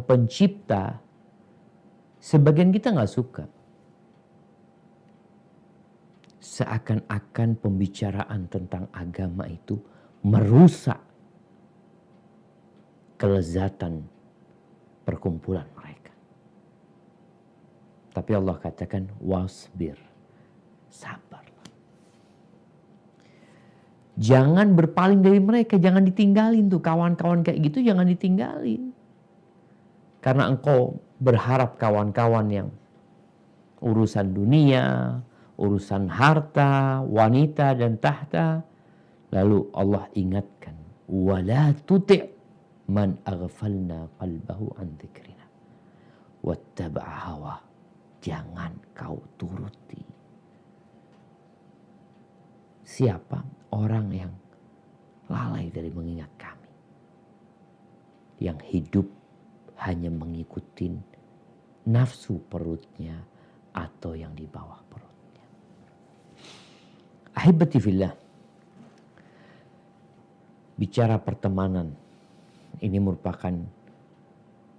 pencipta, sebagian kita nggak suka. Seakan-akan pembicaraan tentang agama itu merusak kelezatan perkumpulan mereka. Tapi Allah katakan wasbir, sabar. Jangan berpaling dari mereka, jangan ditinggalin tuh kawan-kawan kayak gitu, jangan ditinggalin. Karena engkau berharap kawan-kawan yang urusan dunia, urusan harta, wanita dan tahta. Lalu Allah ingatkan, wala tuti' man aghfalna qalbahu an dzikrina wattaba'a hawa. Jangan kau turuti. Siapa? Orang yang lalai dari mengingat kami. Yang hidup hanya mengikuti nafsu perutnya atau yang di bawah perutnya. Ahibati fillah. Bicara pertemanan, ini merupakan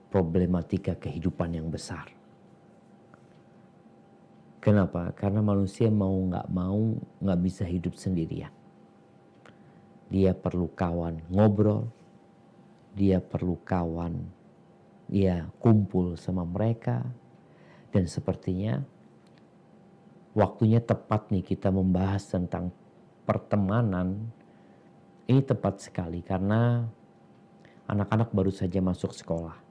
problematika kehidupan yang besar. Kenapa? Karena manusia mau nggak bisa hidup sendirian. Dia perlu kawan ngobrol, dia perlu kawan, dia kumpul sama mereka. Dan sepertinya waktunya tepat nih kita membahas tentang pertemanan. Ini tepat sekali karena anak-anak baru saja masuk sekolah.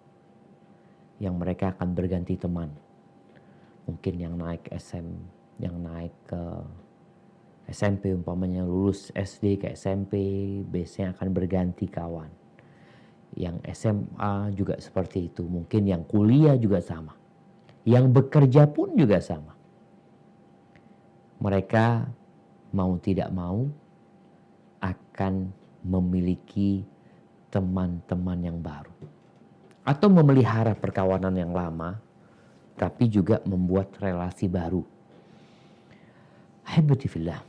Yang mereka akan berganti teman. Mungkin yang naik ke SMP umpamanya lulus SD ke SMP, biasanya akan berganti kawan. Yang SMA juga seperti itu. Mungkin yang kuliah juga sama. Yang bekerja pun juga sama. Mereka mau tidak mau akan memiliki teman-teman yang baru. Atau memelihara perkawanan yang lama, tapi juga membuat relasi baru. Ahibati fillah.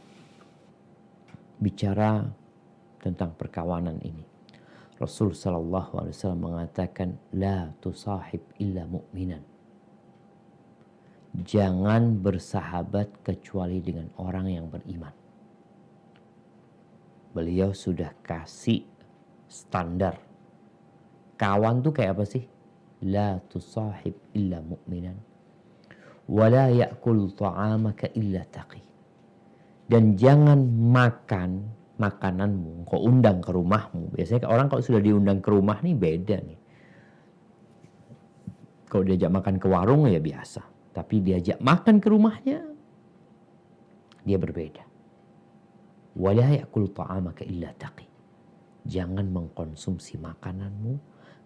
Bicara tentang perkawanan ini, Rasul sallallahu alaihi wasallam mengatakan la tusahib illa mu'minan. Jangan bersahabat kecuali dengan orang yang beriman. Beliau sudah kasih standar. Kawan tuh kayak apa sih? La tusahib illa mu'minan. Wa la ya'kul ta'amaka illa taqi. Dan jangan makan makananmu, kau undang ke rumahmu. Biasanya orang kalau sudah diundang ke rumah nih beda nih. Kalau diajak makan ke warung ya biasa. Tapi diajak makan ke rumahnya, dia berbeda. Wala ya'kul ta'amaka illa taqi. Jangan mengkonsumsi makananmu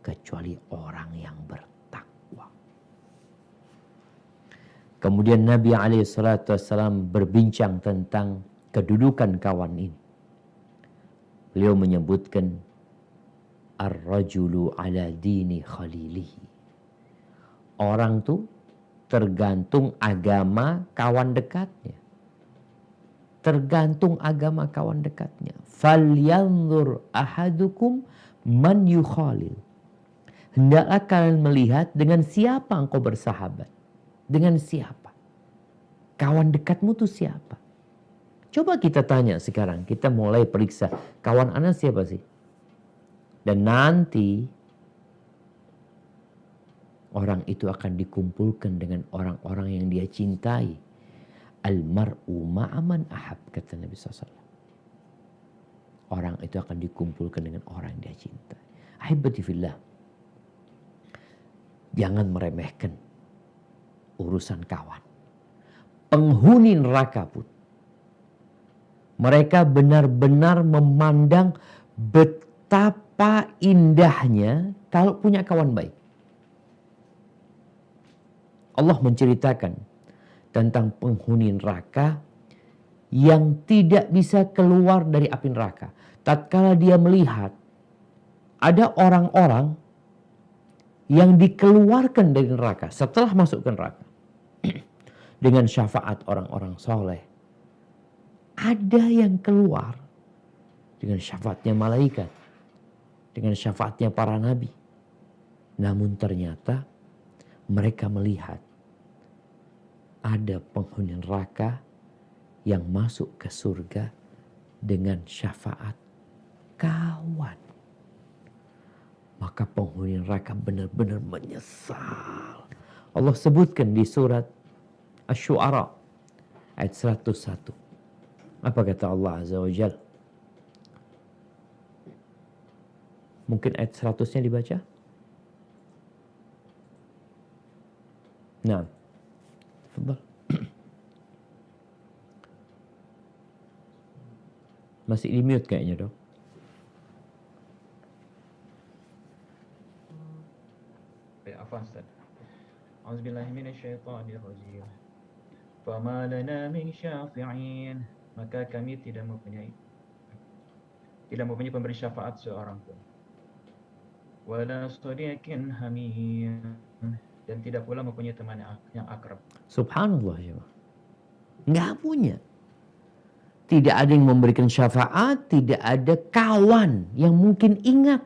kecuali orang yang bertakwa. Kemudian Nabi SAW berbincang tentang kedudukan kawan ini. Beliau menyebutkan ar-rajulu ala dini khalilihi. Orang tuh tergantung agama kawan dekatnya. Tergantung agama kawan dekatnya. Falyanzur ahadukum man yukhalil. Hendaklah kalian melihat dengan siapa engkau bersahabat. Dengan siapa? Kawan dekatmu tuh siapa? Coba kita tanya sekarang. Kita mulai periksa. Kawan Anda siapa sih? Dan nanti orang itu akan dikumpulkan dengan orang-orang yang dia cintai. Al-mar'u ma'aman ahab, kata Nabi SAW. Orang itu akan dikumpulkan dengan orang yang dia cintai. Ahibati fillah. Jangan meremehkan urusan kawan. Penghuni neraka pun. Mereka benar-benar memandang betapa indahnya kalau punya kawan baik. Allah menceritakan tentang penghuni neraka yang tidak bisa keluar dari api neraka. Tatkala dia melihat ada orang-orang yang dikeluarkan dari neraka setelah masuk ke neraka dengan syafaat orang-orang soleh. Ada yang keluar dengan syafaatnya malaikat, dengan syafaatnya para nabi. Namun ternyata mereka melihat ada penghuni neraka yang masuk ke surga dengan syafaat kawan. Maka penghuni neraka benar-benar menyesal. Allah sebutkan di surat Asy-Syu'ara ayat 101. Apa kata Allah Azza wa Jalla? Mungkin ayat 100-nya dibaca? Nah, tafadhal. Masih di mute kayaknya dong. Afwan Ustaz. A'udzubillahi minasyaitonir rajim. Fama lana min syafi'in. Maka kami tidak mempunyai pemberi syafaat seorang pun. Wala sadiqin hamim, dan tidak pula mempunyai teman yang akrab. Subhanallah ya. Nggak punya. Tidak ada yang memberikan syafaat, tidak ada kawan yang mungkin ingat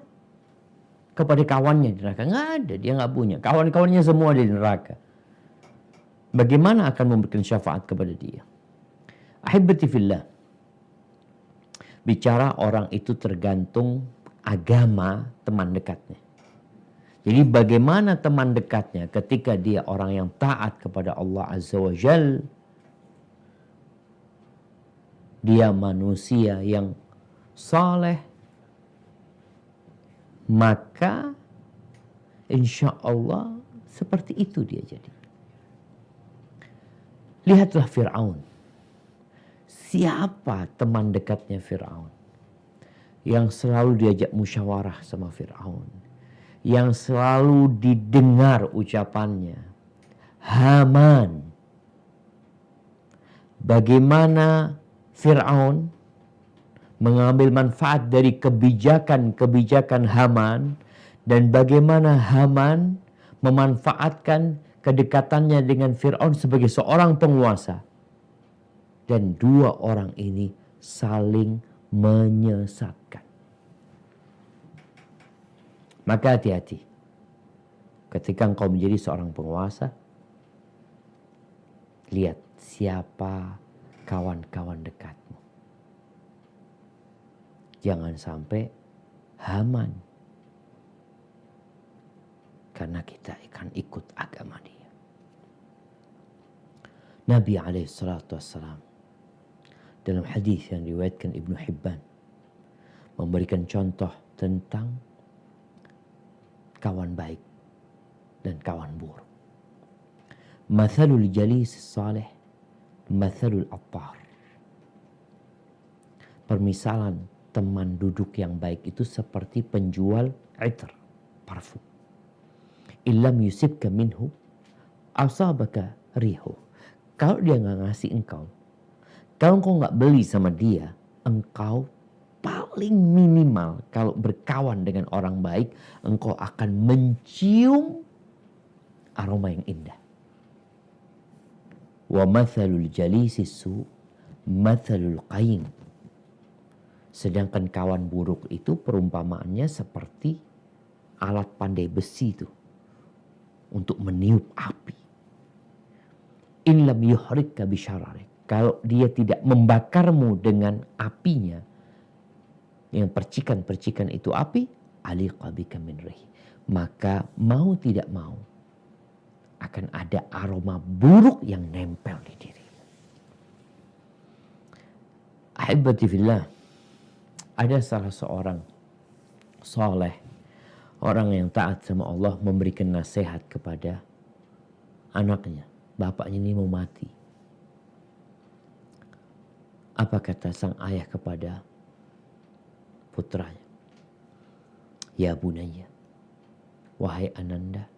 kepada kawannya di neraka. Nggak ada, dia nggak punya. Kawan-kawannya semua di neraka. Bagaimana akan memberikan syafaat kepada dia? Ahibati fillah. Bicara orang itu tergantung agama teman dekatnya. Jadi bagaimana teman dekatnya ketika dia orang yang taat kepada Allah Azza wa Jal. Dia manusia yang saleh. Maka insya Allah seperti itu dia jadi. Lihatlah Fir'aun. Siapa teman dekatnya Fir'aun? Yang selalu diajak musyawarah sama Fir'aun. Yang selalu didengar ucapannya. Haman. Bagaimana Fir'aun mengambil manfaat dari kebijakan-kebijakan Haman. Dan bagaimana Haman memanfaatkan kedekatannya dengan Fir'aun sebagai seorang penguasa. Dan dua orang ini saling menyesatkan. Maka hati-hati. Ketika engkau menjadi seorang penguasa, lihat siapa kawan-kawan dekatmu. Jangan sampai Haman. Karena kita akan ikut agama dia. Nabi SAW dalam hadis yang diriwayatkan Ibnu Hibban memberikan contoh tentang kawan baik dan kawan buruk. Mathalul jalis salih, mathalul attar. Permisalan teman duduk yang baik itu seperti penjual itr, parfum. Illam yusibka minhu asabaka rihu. Kalau dia nggak ngasih engkau, kalau engkau nggak beli sama dia, engkau paling minimal kalau berkawan dengan orang baik, engkau akan mencium aroma yang indah. Wa mathalul jalisi su mathalul qayin. Sedangkan kawan buruk itu perumpamaannya seperti alat pandai besi itu untuk meniup api. In lam yuhrikka bisyararik. Kalau dia tidak membakarmu dengan apinya, yang percikan-percikan itu api, aliqa bika min rihi. Maka mau tidak mau akan ada aroma buruk yang nempel di diri. Ahibati fillah, ada salah seorang soleh, orang yang taat sama Allah, memberikan nasihat kepada anaknya. Bapaknya ini mau mati. Apa kata sang ayah kepada putranya? Ya bunayya, wahai ananda,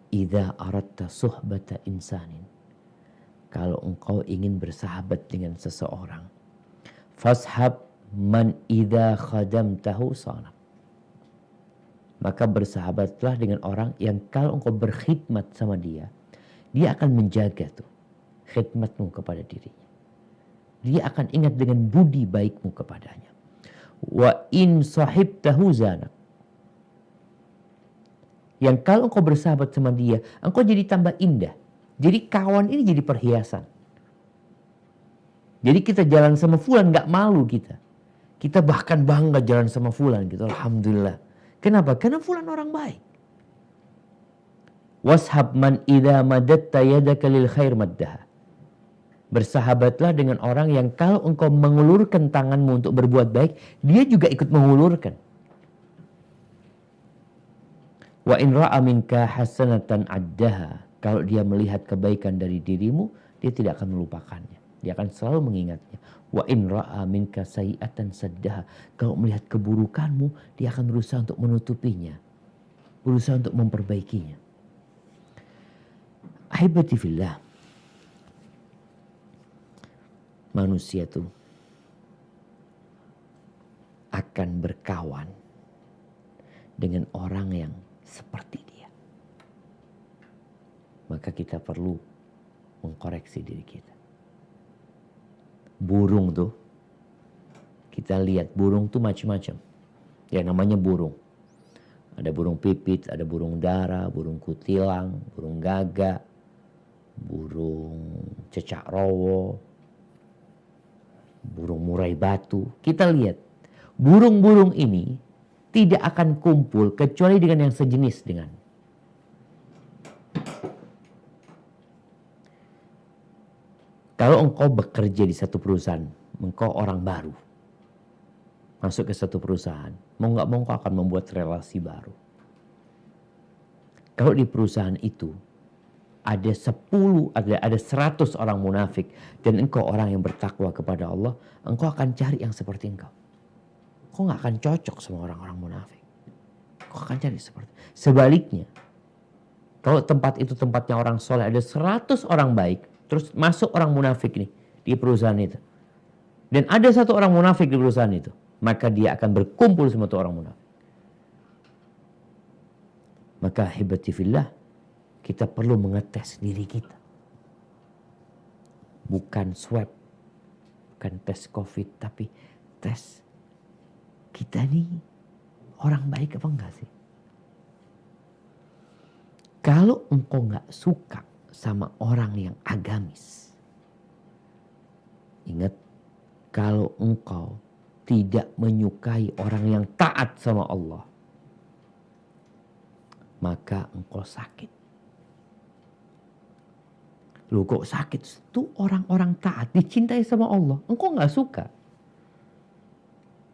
idza aradta suhbata insanin, kalau engkau ingin bersahabat dengan seseorang, fashab man idza khadamtahu sanak. Maka bersahabatlah dengan orang yang kalau engkau berkhidmat sama dia, dia akan menjaga tuh khidmatmu kepada dirinya. Dia akan ingat dengan budi baikmu kepadanya. Wa in sahibtahu zanak. Yang kalau engkau bersahabat sama dia, engkau jadi tambah indah. Jadi kawan ini jadi perhiasan. Jadi kita jalan sama fulan gak malu kita. Kita bahkan bangga jalan sama fulan gitu. Alhamdulillah. Kenapa? Karena fulan orang baik. Washab man idza madatta yadaka lil khair maddaha. Bersahabatlah dengan orang yang kalau engkau mengulurkan tanganmu untuk berbuat baik, dia juga ikut mengulurkan. Wa in ra'a minka hasanatan addaha. Kalau dia melihat kebaikan dari dirimu, dia tidak akan melupakannya. Dia akan selalu mengingatnya. Wa in ra'a minka sayi'atan saddaha. Kalau melihat keburukanmu, dia akan berusaha untuk menutupinya. Berusaha untuk memperbaikinya. Ahibati fillah. Manusia itu akan berkawan dengan orang yang seperti dia. Maka kita perlu mengkoreksi diri kita. Burung tuh, kita lihat burung tuh macam-macam. Ya namanya burung. Ada burung pipit, ada burung dara, burung kutilang, burung gagak, burung cecak rowo, burung murai batu. Kita lihat, burung-burung ini tidak akan kumpul kecuali dengan yang sejenis dengan. Kalau engkau bekerja di satu perusahaan, engkau orang baru, masuk ke satu perusahaan, mau nggak mau engkau akan membuat relasi baru. Kalau di perusahaan itu ada 10, ada 100 orang munafik dan engkau orang yang bertakwa kepada Allah, engkau akan cari yang seperti engkau. Engkau nggak akan cocok sama orang-orang munafik. Engkau akan cari seperti. Sebaliknya, kalau tempat itu tempatnya orang soleh, ada 100 orang baik, terus masuk orang munafik nih di perusahaan itu. Dan ada satu orang munafik di perusahaan itu, maka dia akan berkumpul sama tuh orang munafik. Maka hibati fillah, kita perlu mengetes diri kita. Bukan swab, bukan tes COVID, tapi tes kita nih orang baik apa enggak sih? Kalau engkau nggak suka sama orang yang agamis, ingat, kalau engkau tidak menyukai orang yang taat sama Allah, maka engkau sakit. Loh kok sakit? Itu orang-orang taat dicintai sama Allah, engkau nggak suka.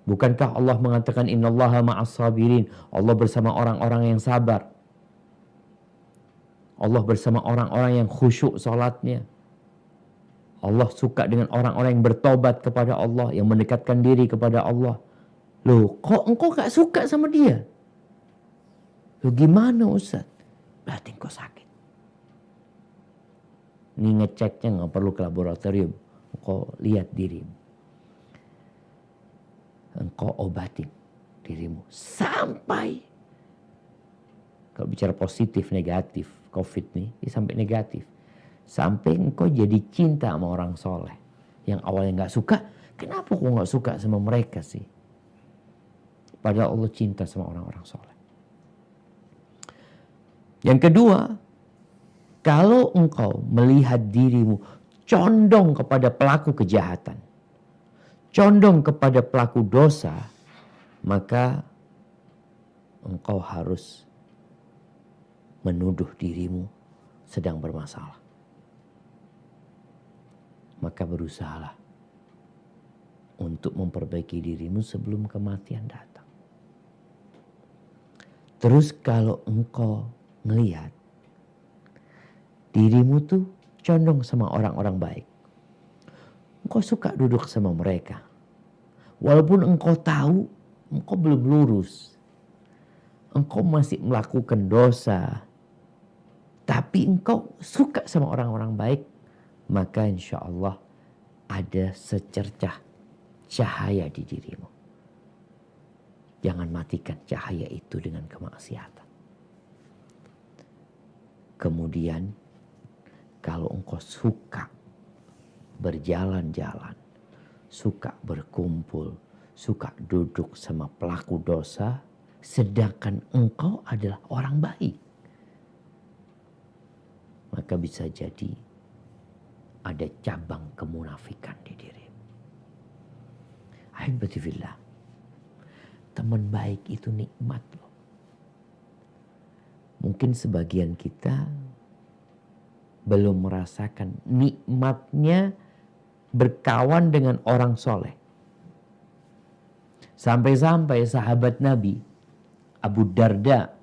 Bukankah Allah mengatakan innallaha ma'as sabirin, Allah bersama orang-orang yang sabar. Allah bersama orang-orang yang khusyuk salatnya. Allah suka dengan orang-orang yang bertobat kepada Allah, yang mendekatkan diri kepada Allah. Loh, kok engkau gak suka sama dia? Loh gimana Ustaz? Berarti engkau sakit. Ini ngeceknya gak perlu ke laboratorium. Engkau lihat dirimu. Engkau obatin dirimu. Sampai, kalau bicara positif, negatif, COVID nih, sampai negatif. Sampai engkau jadi cinta sama orang soleh. Yang awalnya gak suka, kenapa kok gak suka sama mereka sih? Padahal Allah cinta sama orang-orang soleh. Yang kedua, kalau engkau melihat dirimu condong kepada pelaku kejahatan, condong kepada pelaku dosa, maka engkau harus menuduh dirimu sedang bermasalah. Maka berusahalah untuk memperbaiki dirimu sebelum kematian datang. Terus kalau engkau melihat dirimu tuh condong sama orang-orang baik, engkau suka duduk sama mereka. Walaupun engkau tahu engkau belum lurus, engkau masih melakukan dosa, tapi engkau suka sama orang-orang baik, maka insya Allah ada secercah cahaya di dirimu. Jangan matikan cahaya itu dengan kemaksiatan. Kemudian kalau engkau suka berjalan-jalan, suka berkumpul, suka duduk sama pelaku dosa, sedangkan engkau adalah orang baik. Maka bisa jadi ada cabang kemunafikan di diri. Ahibati fillah, teman baik itu nikmat loh. Mungkin sebagian kita belum merasakan nikmatnya berkawan dengan orang soleh. Sampai-sampai sahabat Nabi Abu Darda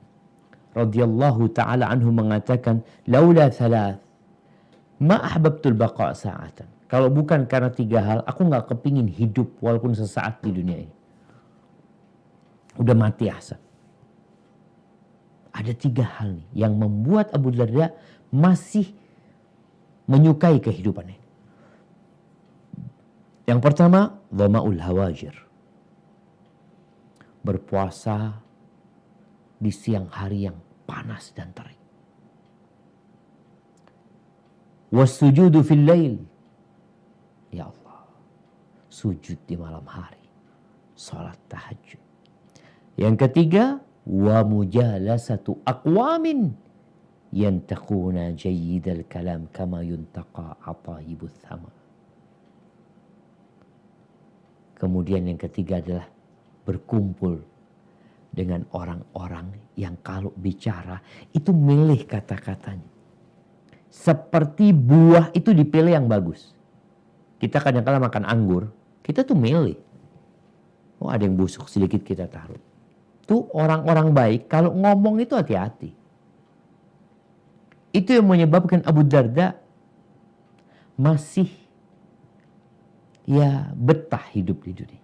radhiyallahu taala anhu mengatakan, laula thalath ma ahbabtul baqa' sa'atan. Kalau bukan karena 3 hal, aku nggak kepingin hidup walaupun sesaat di dunia ini. Udah mati asa. Ada 3 hal nih yang membuat Abu Darda masih menyukai kehidupannya. Yang pertama, dhama'ul hawajir. Berpuasa di siang hari yang panas dan terik. Wassujudu fil lail. Ya Allah, sujud di malam hari, salat tahajud. Yang ketiga, wa mujalasatu aqwamin yantaquna jayyidal kalam kama yuntaqa atayibus sama. Kemudian yang ketiga adalah berkumpul dengan orang-orang yang kalau bicara itu milih kata-katanya. Seperti buah itu dipilih yang bagus. Kita kadang-kadang makan anggur, kita tuh milih. Oh, ada yang busuk sedikit kita taruh. Tuh orang-orang baik kalau ngomong itu hati-hati. Itu yang menyebabkan Abu Darda masih betah hidup di dunia.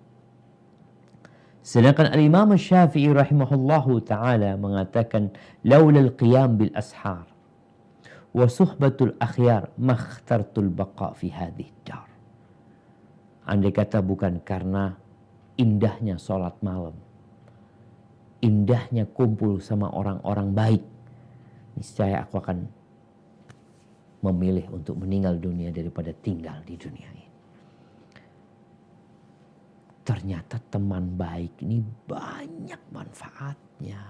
Sedangkan Al-Imam Syafi'i rahimahullahu ta'ala mengatakan, laulal qiyam bil ashar wa suhbatul akhyar makhtartul baqa fi hadhihi dar. Andai kata bukan karena indahnya sholat malam, indahnya kumpul sama orang-orang baik, niscaya aku akan memilih untuk meninggal dunia daripada tinggal di dunia ini. Ternyata teman baik ini banyak manfaatnya.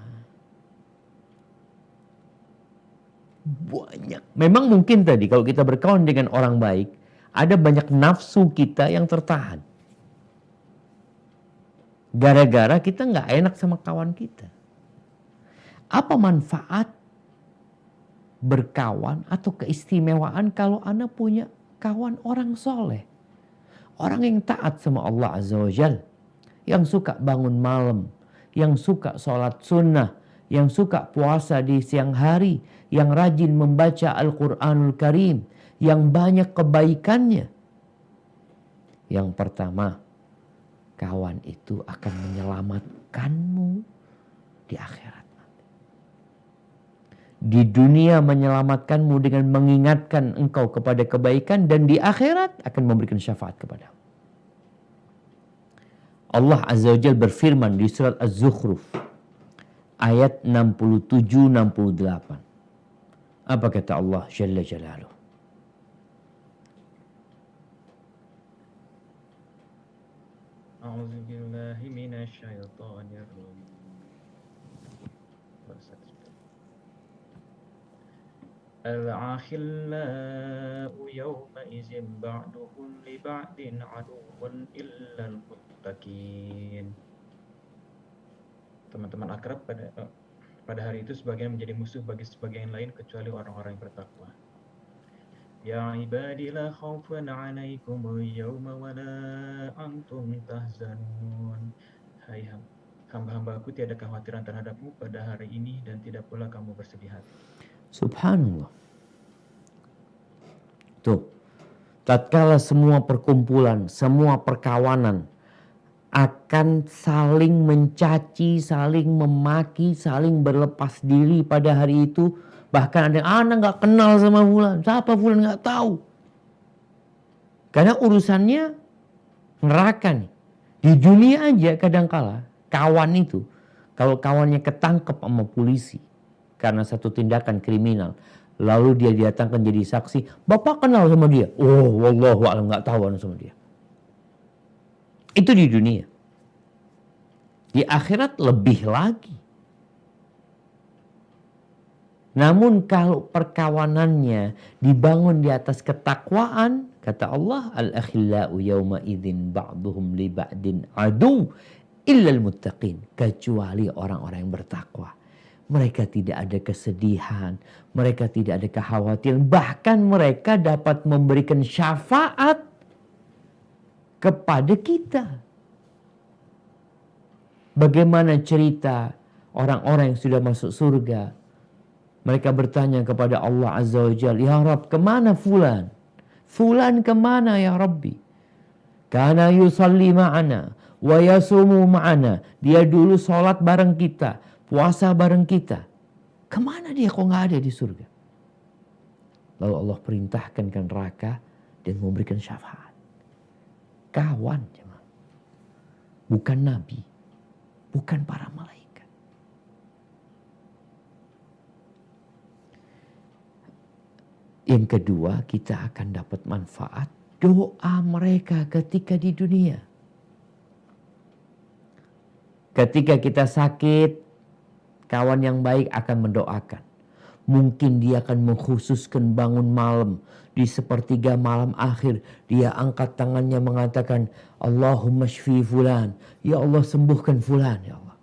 Banyak. Memang mungkin tadi kalau kita berkawan dengan orang baik, ada banyak nafsu kita yang tertahan. Gara-gara kita nggak enak sama kawan kita. Apa manfaat berkawan atau keistimewaan kalau Anda punya kawan orang soleh? Orang yang taat sama Allah Azza wa Jal. Yang suka bangun malam. Yang suka sholat sunnah. Yang suka puasa di siang hari. Yang rajin membaca Al-Quranul Karim. Yang banyak kebaikannya. Yang pertama, kawan itu akan menyelamatkanmu di akhirat. Di dunia menyelamatkanmu dengan mengingatkan engkau kepada kebaikan, dan di akhirat akan memberikan syafaat kepada. Allah Azza wa Jalla berfirman di surat Az-Zukhruf ayat 67-68. Apa kata Allah Jalla Jalaluh? A'udzu billahi minasy syaithanir rajim. الأخلاء يومئذ بعضهم لبعض عدو إلا المتقين. Teman-teman akrab pada hari itu sebagian menjadi musuh bagi sebagian lain kecuali orang-orang yang bertakwa. Ya ibadi la khaufun 'alaikumul yawma wa la antum tahzanun. Hai hamba-hambaku, tiada kekhawatiran terhadapmu pada hari ini dan tidak pula kamu bersedih hati. Subhanallah. Tuh, tatkala semua perkumpulan, semua perkawanan akan saling mencaci, saling memaki, saling berlepas diri pada hari itu. Bahkan ada yang anak gak kenal sama Fulan. Siapa Fulan gak tahu. Karena urusannya neraka nih. Di dunia aja kadangkala kawan itu, kalau kawannya ketangkep sama polisi karena satu tindakan kriminal, lalu dia didatangkan jadi saksi, bapak kenal sama dia? Oh, wallahu a'lam, nggak tahu sama dia. Itu di dunia. Di akhirat lebih lagi. Namun kalau perkawanannya dibangun di atas ketakwaan, kata Allah, al-akhillau yawma idzin ba'duhum li ba'din adu illal muttaqin, kecuali orang-orang yang bertakwa. Mereka tidak ada kesedihan, mereka tidak ada kekhawatiran, bahkan mereka dapat memberikan syafaat kepada kita. Bagaimana cerita orang-orang yang sudah masuk surga? Mereka bertanya kepada Allah Azza wa Jalla, ya Rabb, kemana fulan? Fulan kemana ya Rabbi? Kana yusalli ma'ana wa yasumu ma'ana. Dia dulu sholat bareng kita, puasa bareng kita. Kemana dia kok gak ada di surga? Lalu Allah perintahkan ke neraka dan memberikan syafaat. Kawan, bukan nabi, bukan para malaikat. Yang kedua, kita akan dapat manfaat doa mereka ketika di dunia. Ketika kita sakit, kawan yang baik akan mendoakan. Mungkin dia akan mengkhususkan bangun malam. Di sepertiga malam akhir, dia angkat tangannya mengatakan, Allahumma shfi fulan. Ya Allah, sembuhkan fulan, ya Allah.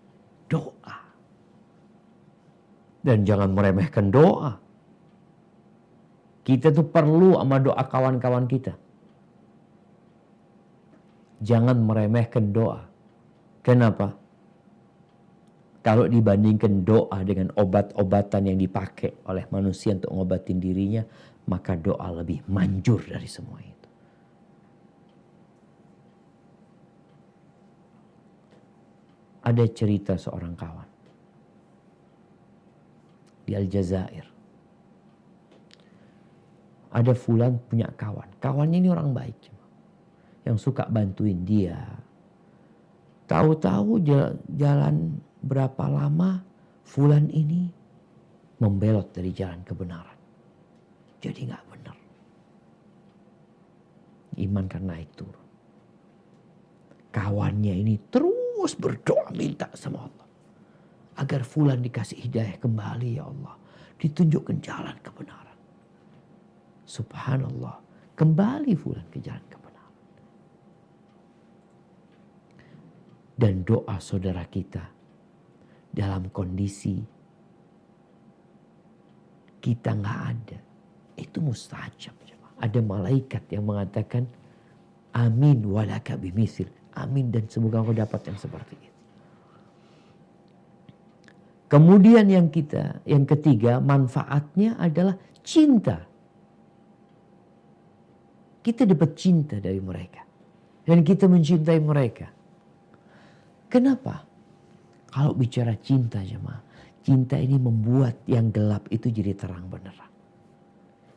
Doa. Dan jangan meremehkan doa. Kita tuh perlu sama doa kawan-kawan kita. Jangan meremehkan doa. Kenapa? Kalau dibandingkan doa dengan obat-obatan yang dipakai oleh manusia untuk ngobatin dirinya, maka doa lebih manjur dari semua itu. Ada cerita seorang kawan di Aljazair. Ada fulan punya kawan. Kawannya ini orang baik. Yang suka bantuin dia. Tahu-tahu jalan berapa lama fulan ini membelot dari jalan kebenaran. Jadi gak benar. Iman kan naik turun. Kawannya ini terus berdoa minta sama Allah. Agar fulan dikasih hidayah kembali ya Allah. Ditunjukkan jalan kebenaran. Subhanallah, kembali fulan ke jalan kebenaran. Dan doa saudara kita dalam kondisi kita nggak ada, itu mustajab. Ada malaikat yang mengatakan, amin walaka bimisil. Amin dan semoga engkau dapat yang seperti itu. Kemudian yang ketiga, manfaatnya adalah cinta. Kita dapat cinta dari mereka. Dan kita mencintai mereka. Kenapa? Kalau bicara cinta jemaah. Cinta ini membuat yang gelap itu jadi terang beneran.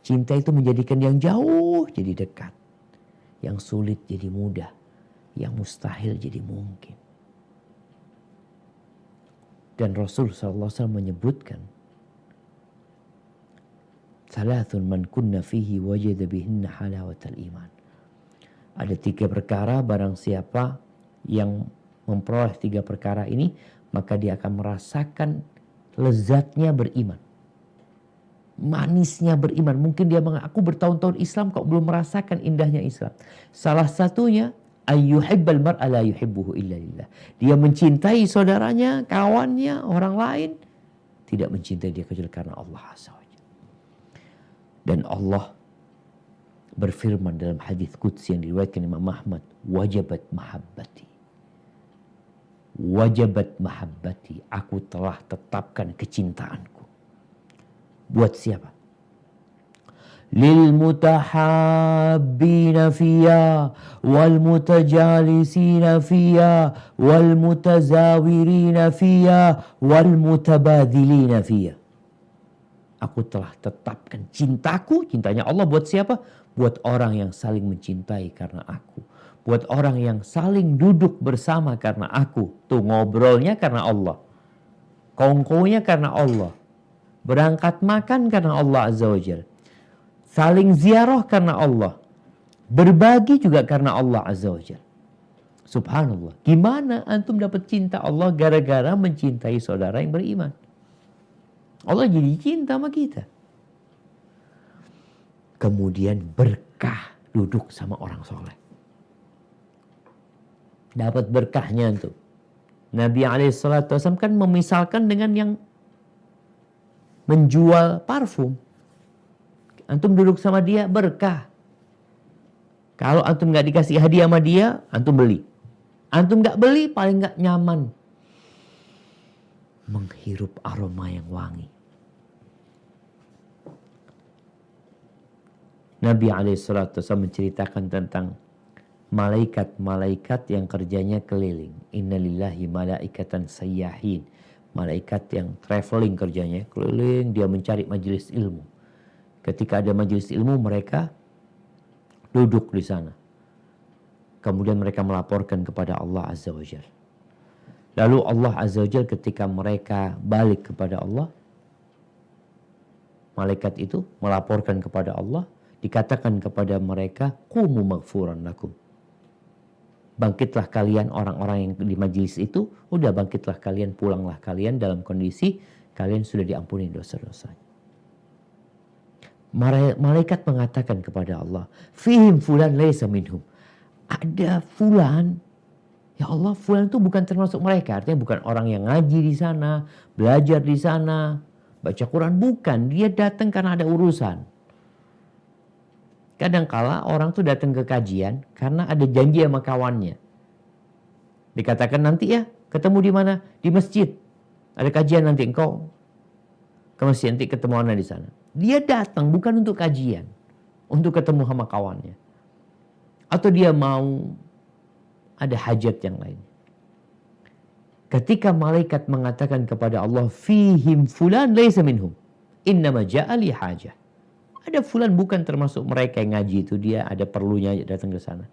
Cinta itu menjadikan yang jauh jadi dekat. Yang sulit jadi mudah. Yang mustahil jadi mungkin. Dan Rasul SAW menyebutkan. Salathun man kunna fihi wajada bihinna halawatal iman. Ada 3 perkara, barang siapa yang memperoleh 3 perkara ini, maka dia akan merasakan lezatnya beriman. Manisnya beriman. Mungkin dia mengatakan, aku bertahun-tahun Islam kok belum merasakan indahnya Islam. Salah satunya, ayyuhibbal mar'a la yuhibbuhu illa lillah. Dia mencintai saudaranya, kawannya, orang lain. Tidak mencintai dia kecuali karena Allah SWT. Dan Allah berfirman dalam hadis qudsi yang diriwayatkan Imam Ahmad, wajabat mahabbati. Wajabat mahabbati, aku telah tetapkan kecintaanku. Buat siapa? Lil mutahabbina fiyya wal mutajalisina fiyya wal mutazawirina fiyya wal mutabadhilina fiyya. Aku telah tetapkan cintaku, cintanya Allah buat siapa? Buat orang yang saling mencintai karena aku. Buat orang yang saling duduk bersama karena aku. Tuh ngobrolnya karena Allah. Kongkonya karena Allah. Berangkat makan karena Allah Azza wa Jalla. Saling ziarah karena Allah. Berbagi juga karena Allah Azza wa Jalla. Subhanallah. Gimana antum dapat cinta Allah gara-gara mencintai saudara yang beriman? Allah jadi cinta sama kita. Kemudian berkah duduk sama orang soleh. Dapat berkahnya antum. Nabi SAW kan memisalkan dengan yang menjual parfum. Antum duduk sama dia berkah. Kalau antum gak dikasih hadiah sama dia, antum beli. Antum gak beli, paling gak nyaman menghirup aroma yang wangi. Nabi SAW menceritakan tentang malaikat-malaikat yang kerjanya keliling. Innalillahi malaikatan sayyahin. Malaikat yang traveling kerjanya, keliling, dia mencari majelis ilmu. Ketika ada majelis ilmu, mereka duduk di sana. Kemudian mereka melaporkan kepada Allah Azza wa Jalla. Lalu Allah Azza wa Jalla ketika mereka balik kepada Allah, malaikat itu melaporkan kepada Allah, dikatakan kepada mereka, qumu maghfuran lakum. Bangkitlah kalian orang-orang yang di majelis itu, udah bangkitlah kalian, pulanglah kalian dalam kondisi kalian sudah diampuni dosa-dosanya. Malaikat mengatakan kepada Allah, fihim fulan laysa minhum. Ada fulan, ya Allah, fulan itu bukan termasuk mereka. Artinya bukan orang yang ngaji di sana, belajar di sana, baca Quran, bukan. Dia datang karena ada urusan. Kadangkala orang tuh datang ke kajian karena ada janji sama kawannya. Dikatakan nanti ya, ketemu di mana? Di masjid. Ada kajian nanti, engkau ke masjid nanti ketemuannya di sana. Dia datang bukan untuk kajian, untuk ketemu sama kawannya. Atau dia mau ada hajat yang lain. Ketika malaikat mengatakan kepada Allah, fihim fulan laysa minhum, innama ja'ali hajah. Ada fulan bukan termasuk mereka yang ngaji itu, dia ada perlunya datang ke sana.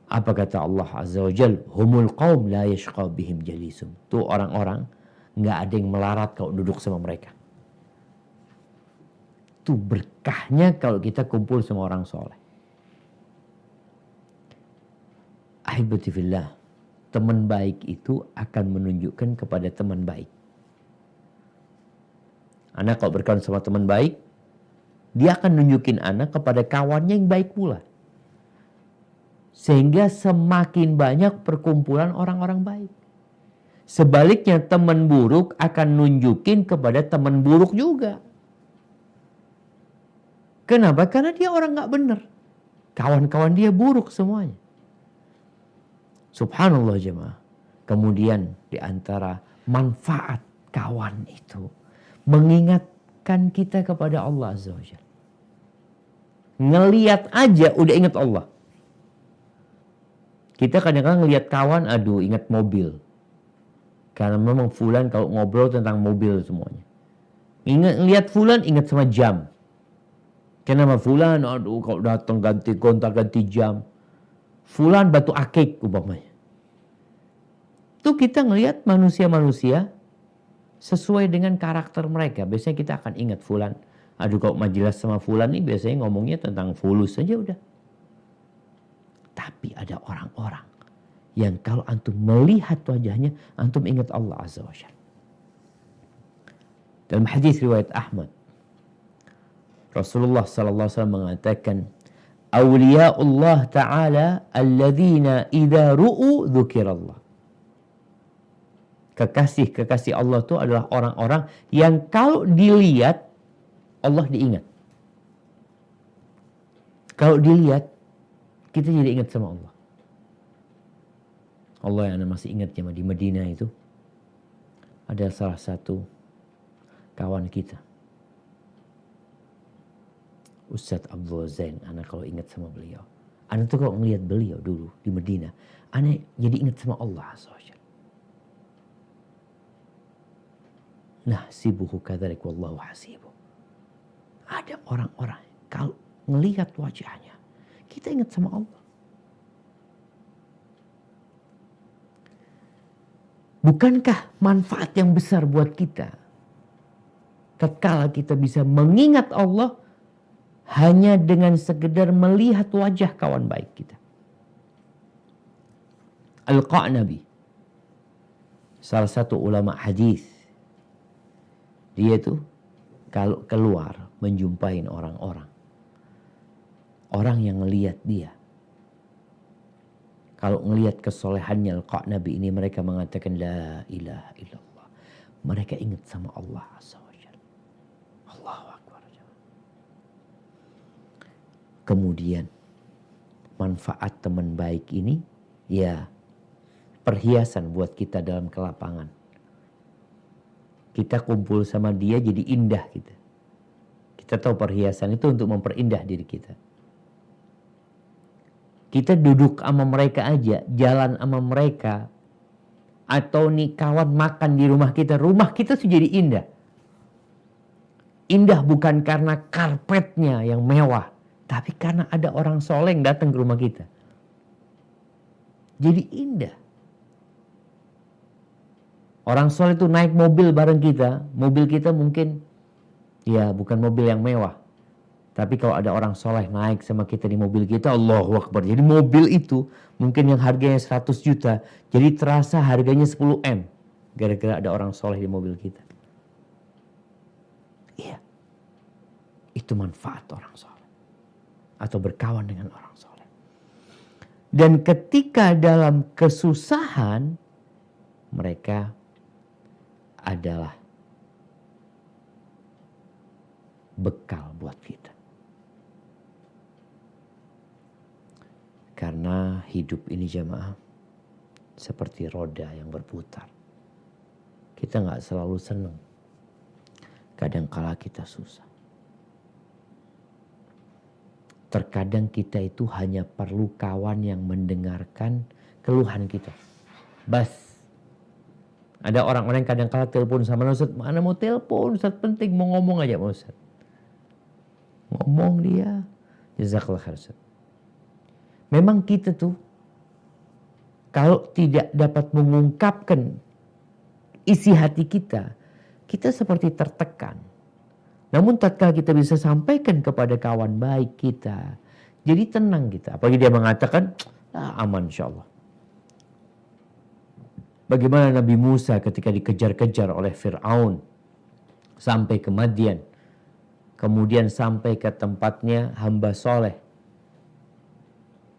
Apa kata Allah Azza wa Jal? Humul qaum la yashqa bihim jalisum. Tuh orang-orang nggak ada yang melarat kalau duduk sama mereka. Itu berkahnya kalau kita kumpul sama orang soleh. Ahibati fillah, teman baik itu akan menunjukkan kepada teman baik. Anak kalau berkawan sama teman baik, dia akan nunjukin anak kepada kawannya yang baik pula. Sehingga semakin banyak perkumpulan orang-orang baik. Sebaliknya teman buruk akan nunjukin kepada teman buruk juga. Kenapa? Karena dia orang gak benar. Kawan-kawan dia buruk semuanya. Subhanallah jemaah. Kemudian di antara manfaat kawan itu mengingatkan kita kepada Allah Azza wa Jalla. Ngeliat aja udah ingat Allah. Kita kadang-kadang ngeliat kawan, aduh ingat mobil. Karena memang fulan kalau ngobrol tentang mobil semuanya. Lihat fulan ingat sama jam. Kenapa fulan, aduh kalau datang ganti gonta-ganti jam. Fulan batu akik umpamanya. Itu kita ngelihat manusia-manusia sesuai dengan karakter mereka. Biasanya kita akan ingat fulan. Aduh kalau majelis sama fulan nih biasanya ngomongnya tentang fulus saja udah. Tapi ada orang-orang yang kalau antum melihat wajahnya, antum ingat Allah Azza wa Jalla. Dalam hadis riwayat Ahmad, Rasulullah sallallahu alaihi wasallam mengatakan, "Awliyaullah ta'ala alladzina idza ru'u dzukirallah." Kekasih-kekasih Allah itu adalah orang-orang yang kalau dilihat Allah diingat. Kalau dilihat kita jadi ingat sama Allah. Allah yang masih ingat jemaah di Madinah itu ada salah satu kawan kita, Ustadz Abdul Zain. Anak kalau ingat sama beliau, anak tuh kalau ngelihat beliau dulu di Madinah, anak jadi ingat sama Allah SWT. Nahsibuhu kadzalik wallahu hasibuh. Ada orang-orang kalau ngelihat wajahnya kita ingat sama Allah. Bukankah manfaat yang besar buat kita tatkala kita bisa mengingat Allah hanya dengan sekedar melihat wajah kawan baik kita? Al-Qa'nabi, salah satu ulama hadis, dia tuh kalau keluar menjumpai orang-orang yang ngelihat dia, kalau ngelihat kesolehannya Al-Qa'nabi ini, mereka mengatakan la ilaha illallah. Mereka ingat sama Allah Azza wa Jalla. Allahu Akbar. Kemudian manfaat teman baik ini ya perhiasan buat kita dalam kelapangan. Kita kumpul sama dia jadi indah kita. Kita tahu perhiasan itu untuk memperindah diri kita. Kita duduk sama mereka aja, jalan sama mereka, atau nih kawan makan di rumah kita sudah jadi indah. Indah bukan karena karpetnya yang mewah, tapi karena ada orang soleh yang datang ke rumah kita. Jadi indah. Orang soleh itu naik mobil bareng kita, mobil kita mungkin ya bukan mobil yang mewah. Tapi kalau ada orang soleh naik sama kita di mobil kita, Allahu Akbar. Jadi mobil itu mungkin yang harganya 100 juta, jadi terasa harganya 10 M. Gara-gara ada orang soleh di mobil kita. Iya. Itu manfaat orang soleh. Atau berkawan dengan orang soleh. Dan ketika dalam kesusahan, mereka adalah bekal buat kita. Karena hidup ini jamaah seperti roda yang berputar. Kita nggak selalu senang. Kadang-kala kita susah. Terkadang kita itu hanya perlu kawan yang mendengarkan keluhan kita. Bas. Ada orang-orang yang kadang-kala telepon sama Ustaz. Mana mau telepon Ustaz, penting mau ngomong aja sama Ustaz. Ngomong dia. Jazakallah khair Ustaz. Memang kita tuh kalau tidak dapat mengungkapkan isi hati kita, kita seperti tertekan. Namun tatkala kita bisa sampaikan kepada kawan baik kita, jadi tenang kita. Apalagi dia mengatakan, aman insya Allah. Bagaimana Nabi Musa ketika dikejar-kejar oleh Fir'aun sampai ke Madian, kemudian sampai ke tempatnya hamba soleh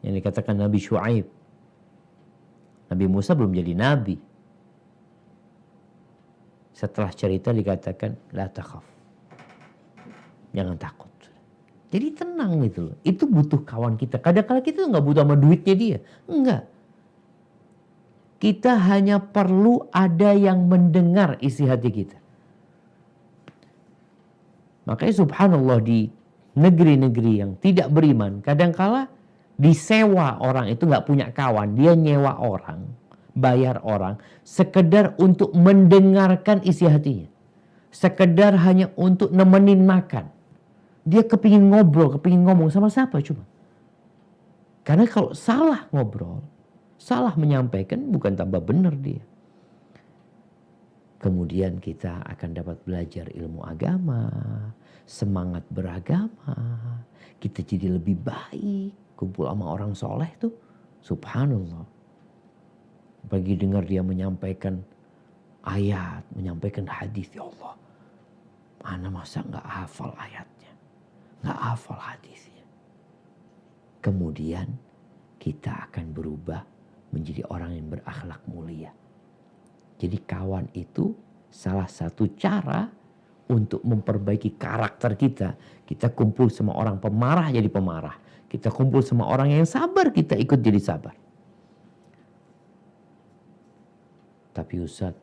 yang dikatakan Nabi Syuaib. Nabi Musa belum jadi nabi. Setelah cerita dikatakan la takhaf, jangan takut. Jadi tenang gitu loh. Itu butuh kawan kita. Kadang-kadang kita nggak butuh sama duitnya dia, enggak. Kita hanya perlu ada yang mendengar isi hati kita. Makanya subhanallah di negeri-negeri yang tidak beriman, kadang-kala disewa orang itu nggak punya kawan, dia nyewa orang, bayar orang, sekedar untuk mendengarkan isi hatinya, sekedar hanya untuk nemenin makan. Dia kepingin ngobrol, kepingin ngomong sama siapa cuma. Karena kalau salah ngobrol, salah menyampaikan, bukan tambah benar dia. Kemudian kita akan dapat belajar ilmu agama, semangat beragama, kita jadi lebih baik. Kumpul sama orang soleh tuh, subhanallah. Bagi dengar dia menyampaikan ayat, menyampaikan hadis, ya Allah, mana masa nggak hafal ayatnya, nggak hafal hadisnya. Kemudian kita akan berubah menjadi orang yang berakhlak mulia. Jadi kawan itu salah satu cara untuk memperbaiki karakter kita. Kita kumpul sama orang pemarah jadi pemarah. Kita kumpul sama orang yang sabar, kita ikut jadi sabar. Tapi Ustaz,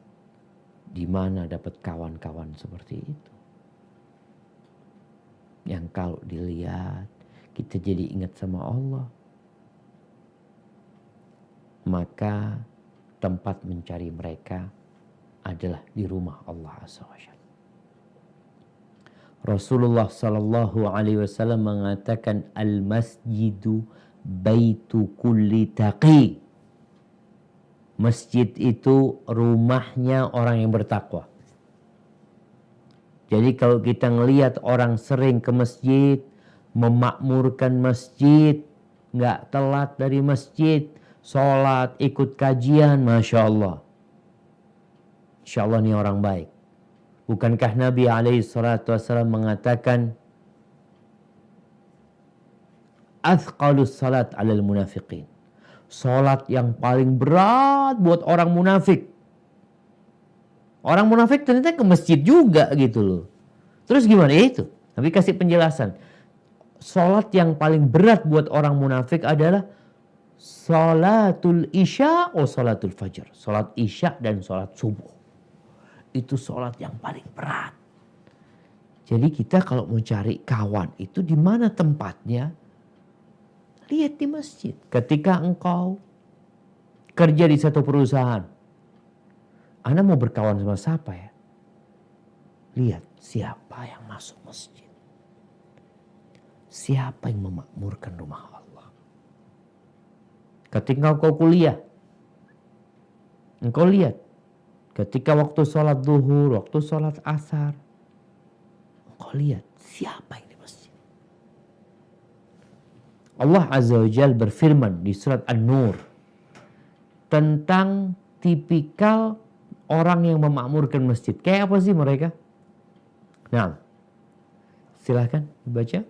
di mana dapat kawan-kawan seperti itu? Yang kalau dilihat, kita jadi ingat sama Allah. Maka tempat mencari mereka adalah di rumah Allah Azza wa Jalla. Rasulullah sallallahu alaihi wasallam mengatakan al-masjidu baitu kulli taqi. Masjid itu rumahnya orang yang bertakwa. Jadi kalau kita ngelihat orang sering ke masjid, memakmurkan masjid, nggak telat dari masjid, sholat, ikut kajian, Masya Allah. Insya Allah ini orang baik. Bukankah Nabi SAW mengatakan, Athqalus salat alal munafiqin. Salat yang paling berat buat orang munafik. Orang munafik ternyata ke masjid juga gitu loh. Terus gimana itu? Nabi kasih penjelasan. Salat yang paling berat buat orang munafik adalah salatul isya atau salatul fajar. Salat isya dan salat subuh. Itu salat yang paling berat. Jadi kita kalau mau cari kawan itu di mana tempatnya? Lihat di masjid. Ketika engkau kerja di satu perusahaan, Anda mau berkawan sama siapa ya? Lihat siapa yang masuk masjid. Siapa yang memakmurkan rumah Allah. Ketika engkau kuliah, engkau lihat. Ketika waktu sholat zuhur, waktu sholat asar, engkau lihat siapa yang di masjid. Allah Azza wa Jalla berfirman di surat An-Nur tentang tipikal orang yang memakmurkan masjid. Kayak apa sih mereka? Nah, silahkan dibaca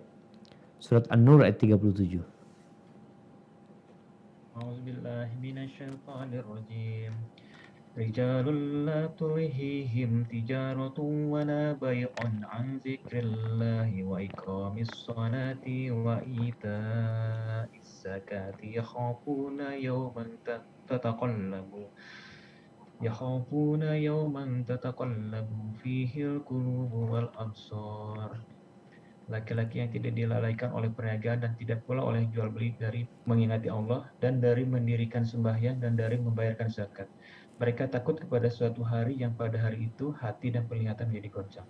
surat An-Nur ayat 37. A'udzubillahi minasyaitonirrajim. Rijalul la tulhihim tijaratun wa la bay'un an dzikrillahi wa iqamis sholati wa ita'is zakati yakhafuna yawman tataqallabu fihi al-qulubu wal absar. Laki-laki yang tidak dilalaikan oleh perniagaan dan tidak pula oleh jual beli dari mengingati Allah dan dari mendirikan sembahyang dan dari membayarkan zakat. Mereka takut kepada suatu hari yang pada hari itu hati dan penglihatan menjadi goncang.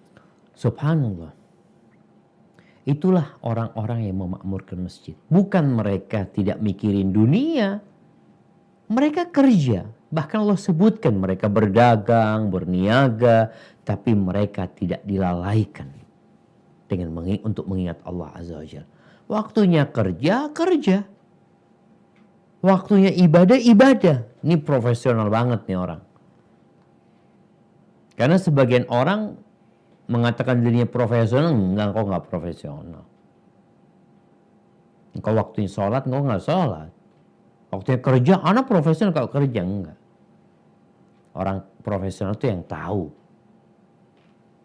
Subhanallah. Itulah orang-orang yang memakmurkan masjid. Bukan mereka tidak mikirin dunia. Mereka kerja. Bahkan Allah sebutkan mereka berdagang, berniaga. Tapi mereka tidak dilalaikan untuk mengingat Allah Azza wa Jalla. Waktunya kerja, kerja. Waktunya ibadah, ibadah. Ini profesional banget nih orang. Karena sebagian orang mengatakan dirinya profesional, enggak, kok nggak profesional. Kalau waktunya sholat, kok nggak sholat. Waktunya kerja, anak profesional kalau kerja, enggak. Orang profesional itu yang tahu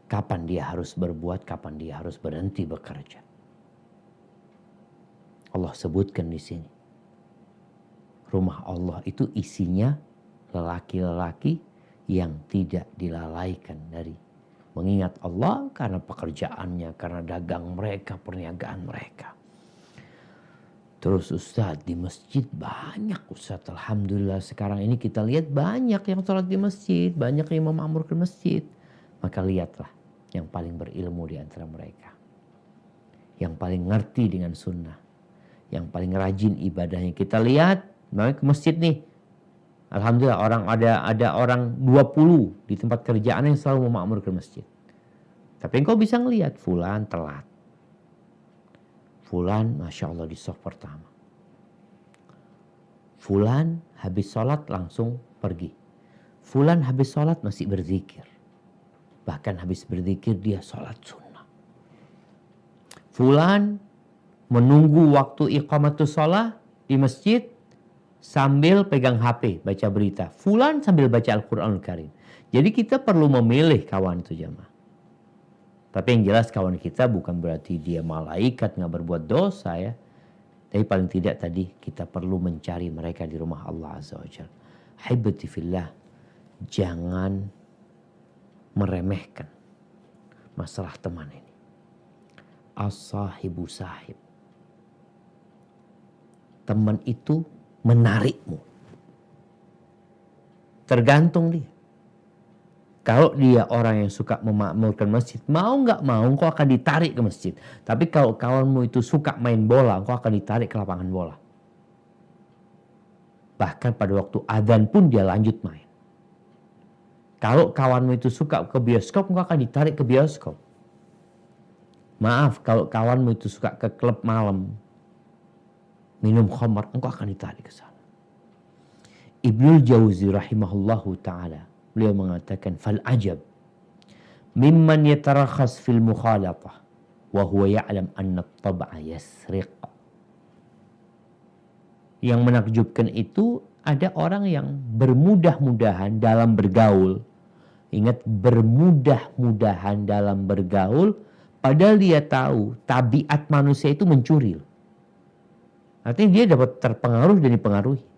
kapan dia harus berbuat, kapan dia harus berhenti bekerja. Allah sebutkan di sini. Rumah Allah itu isinya lelaki-lelaki yang tidak dilalaikan dari mengingat Allah karena pekerjaannya, karena dagang mereka, perniagaan mereka. Terus Ustadz, di masjid banyak Ustadz. Alhamdulillah sekarang ini kita lihat banyak yang sholat di masjid, banyak yang memakmurkan masjid. Maka lihatlah yang paling berilmu di antara mereka. Yang paling ngerti dengan sunnah. Yang paling rajin ibadahnya. Kita lihat ke masjid nih. Alhamdulillah ada orang 20 di tempat kerjaan yang selalu memakmurkan masjid. Tapi engkau bisa ngelihat fulan telat. Fulan Masya Allah di saf pertama. Fulan habis sholat langsung pergi. Fulan habis sholat masih berzikir. Bahkan habis berzikir dia sholat sunnah. Fulan menunggu waktu iqamatus sholat di masjid sambil pegang HP baca berita. Fulan sambil baca Al-Quranul Karim. Jadi kita perlu memilih kawan itu jamaah. Tapi yang jelas kawan kita bukan berarti dia malaikat nggak berbuat dosa ya. Tapi paling tidak tadi kita perlu mencari mereka di rumah Allah Azza wa Jalla. Haibati fillah, jangan meremehkan masalah teman ini. As-sahibu sahib. Teman itu menarikmu. Tergantung dia. Kalau dia orang yang suka memakmurkan masjid, mau nggak mau engkau akan ditarik ke masjid. Tapi kalau kawanmu itu suka main bola, engkau akan ditarik ke lapangan bola. Bahkan pada waktu adzan pun dia lanjut main. Kalau kawanmu itu suka ke bioskop, engkau akan ditarik ke bioskop. Maaf, kalau kawanmu itu suka ke klub malam, minum khamar, engkau akan ditarik ke sana. Ibnul Jauzi rahimahullahu ta'ala, beliau mengatakan, fal ajab mimman yatarakhas fil mukhalatah wa huwa ya'lam anna at-tab'a yasriq. Yang menakjubkan itu ada orang yang bermudah-mudahan dalam bergaul. Ingat, bermudah-mudahan dalam bergaul, padahal dia tahu tabiat manusia itu mencuri. Artinya dia dapat terpengaruh dan dipengaruhi.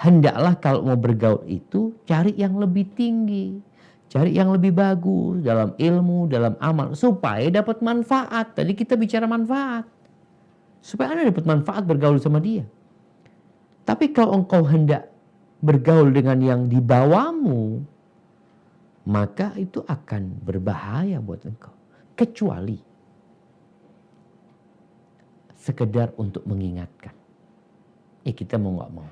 Hendaklah kalau mau bergaul itu cari yang lebih tinggi, cari yang lebih bagus dalam ilmu, dalam amal, supaya dapat manfaat. Tadi kita bicara manfaat. Supaya Anda dapat manfaat bergaul sama dia. Tapi kalau engkau hendak bergaul dengan yang di bawahmu, maka itu akan berbahaya buat engkau. Kecuali sekedar untuk mengingatkan. Kita mau gak mau.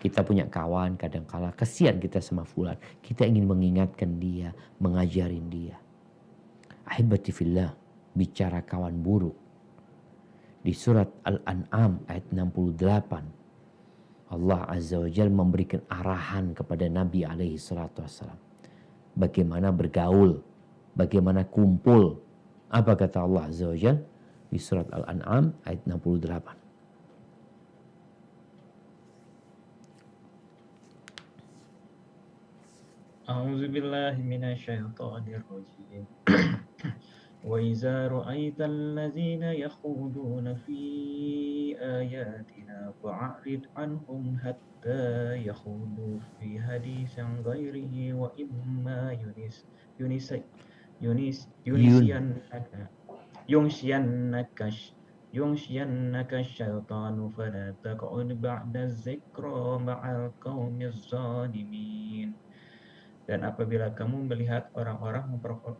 Kita punya kawan, kadang-kala kesian kita sama fulan. Kita ingin mengingatkan dia, mengajarin dia. Ahibati fillah, bicara kawan buruk. Di surat Al-An'am ayat 68. Allah Azza wa Jalla memberikan arahan kepada Nabi alaihi salatu wassalam. Bagaimana bergaul, bagaimana kumpul. Apa kata Allah Azza wa Jalla di surat Al-An'am ayat 68. A'udzu billahi minasyaitonir rajim. وَإِذَا رَأَيْتَ الَّذِينَ يَخُوضُونَ فِي آيَاتِنَا فَأَعْرِضْ عَنْهُمْ حَتَّى يَخُوضُوا فِي حَدِيثٍ غَيْرِهِ وَإِمَّا يُنْسِيَنَّكَ الشَّيْطَانُ فَلَا تَقْعُدْ بَعْدَ الذِّكْرَى مَعَ الْقَوْمِ الظَّالِمِينَ. Dan apabila kamu melihat orang-orang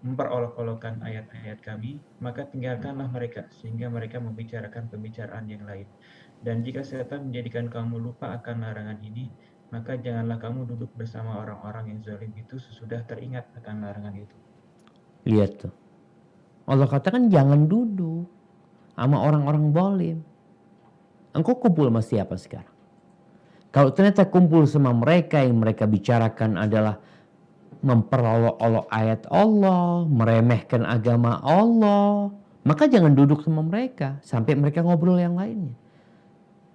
memperolok-olokkan ayat-ayat kami, maka tinggalkanlah mereka, sehingga mereka membicarakan pembicaraan yang lain. Dan jika setan menjadikan kamu lupa akan larangan ini, maka janganlah kamu duduk bersama orang-orang yang zalim itu sesudah teringat akan larangan itu. Lihat tuh. Allah katakan jangan duduk sama orang-orang zalim. Engkau kumpul sama siapa sekarang? Kalau ternyata kumpul sama mereka yang mereka bicarakan adalah memperolok-olok ayat Allah, meremehkan agama Allah, maka jangan duduk sama mereka sampai mereka ngobrol yang lainnya.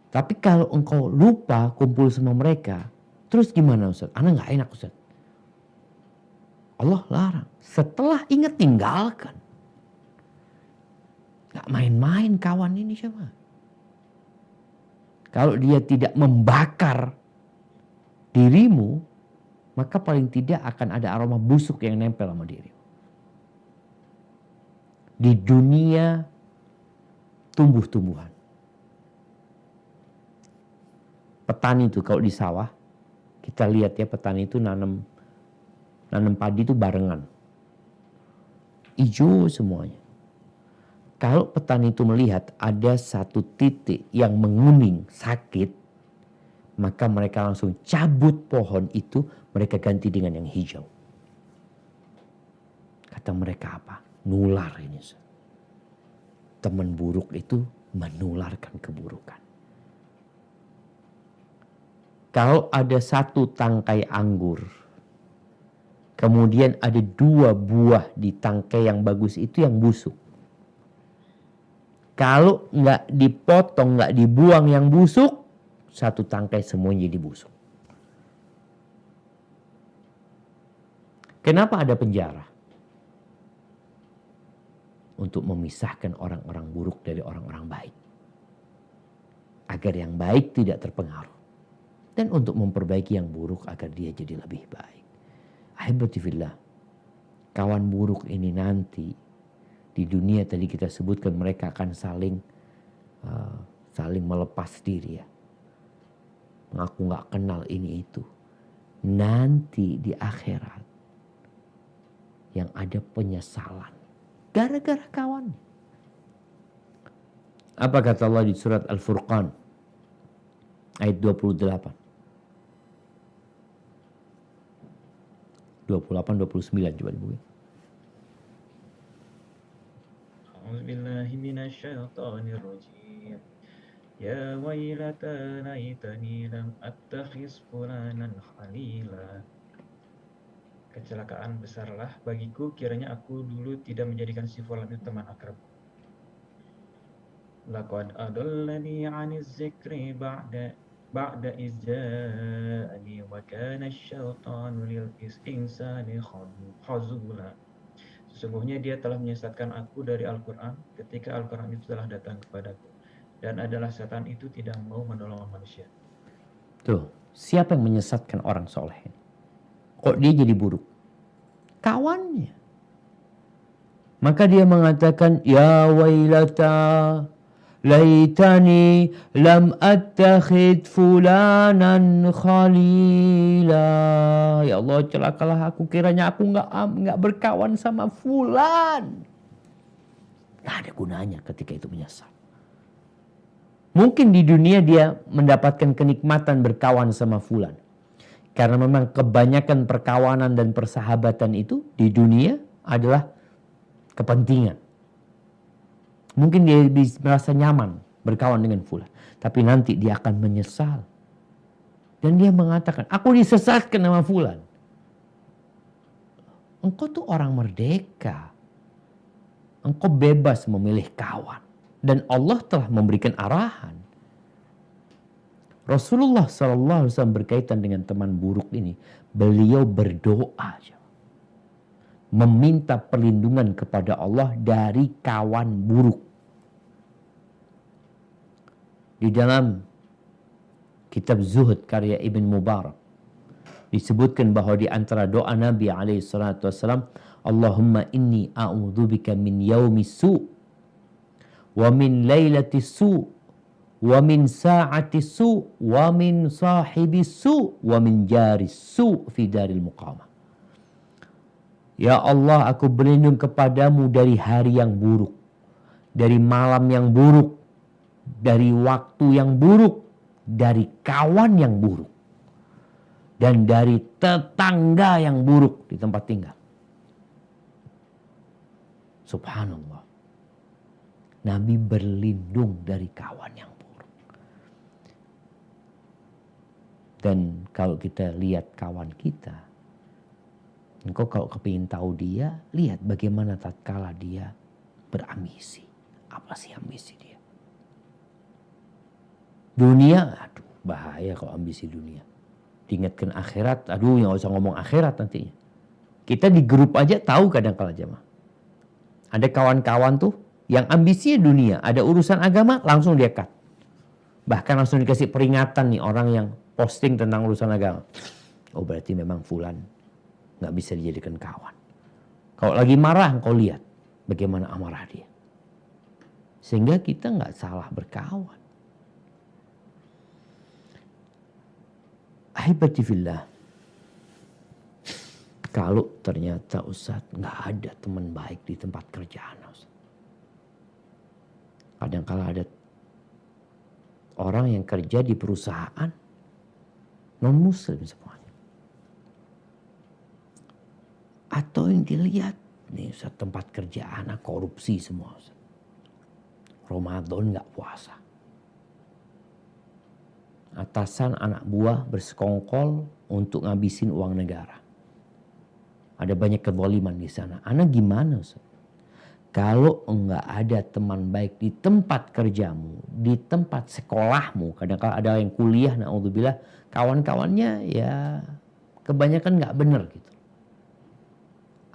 Tapi kalau engkau lupa kumpul sama mereka, terus gimana Ustaz? Ana gak enak Ustaz. Allah larang. Setelah ingat tinggalkan. Gak main-main kawan ini siapa? Kalau dia tidak membakar dirimu, maka paling tidak akan ada aroma busuk yang nempel sama diri. Di dunia tumbuh-tumbuhan. Petani itu kalau di sawah, kita lihat ya petani itu nanam padi itu barengan. Hijau semuanya. Kalau petani itu melihat ada satu titik yang menguning, sakit, maka mereka langsung cabut pohon itu, mereka ganti dengan yang hijau. Kata mereka apa? Nular ini. Teman buruk itu menularkan keburukan. Kalau ada satu tangkai anggur, kemudian ada 2 buah di tangkai yang bagus itu yang busuk. Kalau nggak dipotong, nggak dibuang yang busuk, satu tangkai semuanya jadi busuk. Kenapa ada penjara? Untuk memisahkan orang-orang buruk dari orang-orang baik. Agar yang baik tidak terpengaruh. Dan untuk memperbaiki yang buruk agar dia jadi lebih baik. Ahibati fillah. Kawan buruk ini nanti di dunia tadi kita sebutkan mereka akan saling melepas diri ya. Mengaku gak kenal ini itu. Nanti di akhirat yang ada penyesalan gara-gara kawan. Apa kata Allah di surat Al-Furqan ayat 28 29 coba dibuka. A'udzubillahi minasyaitonir rajim. Ya wailata laitani lam attakhiz fulanan khalila. Kecelakaan besarlah bagiku kiranya aku dulu tidak menjadikan si fulan itu teman akrab. Laqad adallani 'aniz zikri ba'da iz ja'ani wa kana asy-syaitanu lil insani khazula. Sesungguhnya dia telah menyesatkan aku dari Al-Quran ketika Al-Quran itu telah datang kepadaku. Dan adalah setan itu tidak mau menolong manusia. Tuh, siapa yang menyesatkan orang soleh? Kok dia jadi buruk? Kawannya. Maka dia mengatakan, ya wailata laitani lam attakhid fulanan khalila. Ya Allah, celakalah aku, kiranya aku nggak berkawan sama fulan. Nggak ada gunanya ketika itu menyesal. Mungkin di dunia dia mendapatkan kenikmatan berkawan sama fulan. Karena memang kebanyakan perkawanan dan persahabatan itu di dunia adalah kepentingan. Mungkin dia merasa nyaman berkawan dengan fulan. Tapi nanti dia akan menyesal. Dan dia mengatakan, aku disesatkan sama fulan. Engkau tuh orang merdeka. Engkau bebas memilih kawan. Dan Allah telah memberikan arahan. Rasulullah SAW berkaitan dengan teman buruk ini. Beliau berdoa. Meminta perlindungan kepada Allah dari kawan buruk. Di dalam kitab Zuhud karya Ibn Mubarak. Disebutkan bahwa di antara doa Nabi SAW. Allahumma inni a'udzubika min yaumi su' wa min lailati su' wa min sa'ati su' wa min sahibi su' wa min jari su' fi daril muqamah. Ya Allah, aku berlindung kepadamu dari hari yang buruk, dari malam yang buruk, dari waktu yang buruk, dari kawan yang buruk, dan dari tetangga yang buruk di tempat tinggal. Subhanallah. Nabi berlindung dari kawan yang buruk. Dan kalau kita lihat kawan kita, engkau kalau kepingin tahu dia, lihat bagaimana tatkala dia berambisi. Apa sih ambisi dia? Dunia, aduh bahaya kalau ambisi dunia. Diingatkan akhirat, aduh yang usah ngomong akhirat nantinya. Kita di grup aja tahu kadang-kala jemaah. Ada kawan-kawan tuh yang ambisinya dunia, ada urusan agama langsung dia cut. Bahkan langsung dikasih peringatan nih orang yang posting tentang urusan agama. Oh berarti memang fulan nggak bisa dijadikan kawan. Kalau lagi marah, engkau lihat bagaimana amarah dia. Sehingga kita nggak salah berkawan. Ahibati fillah. Kalau ternyata Ustadz nggak ada teman baik di tempat kerjaan, Ustadz. Kadang-kala ada orang yang kerja di perusahaan non muslim semuanya. Atau yang dilihat nih Ustadz, tempat kerja anak korupsi semua Ustadz. Ramadan nggak puasa. Atasan anak buah bersekongkol untuk ngabisin uang negara. Ada banyak kezaliman di sana. Anak gimana Ustaz? Kalau enggak ada teman baik di tempat kerjamu, di tempat sekolahmu, kadang-kadang ada yang kuliah, na'udzubillah, kawan-kawannya ya kebanyakan enggak benar gitu.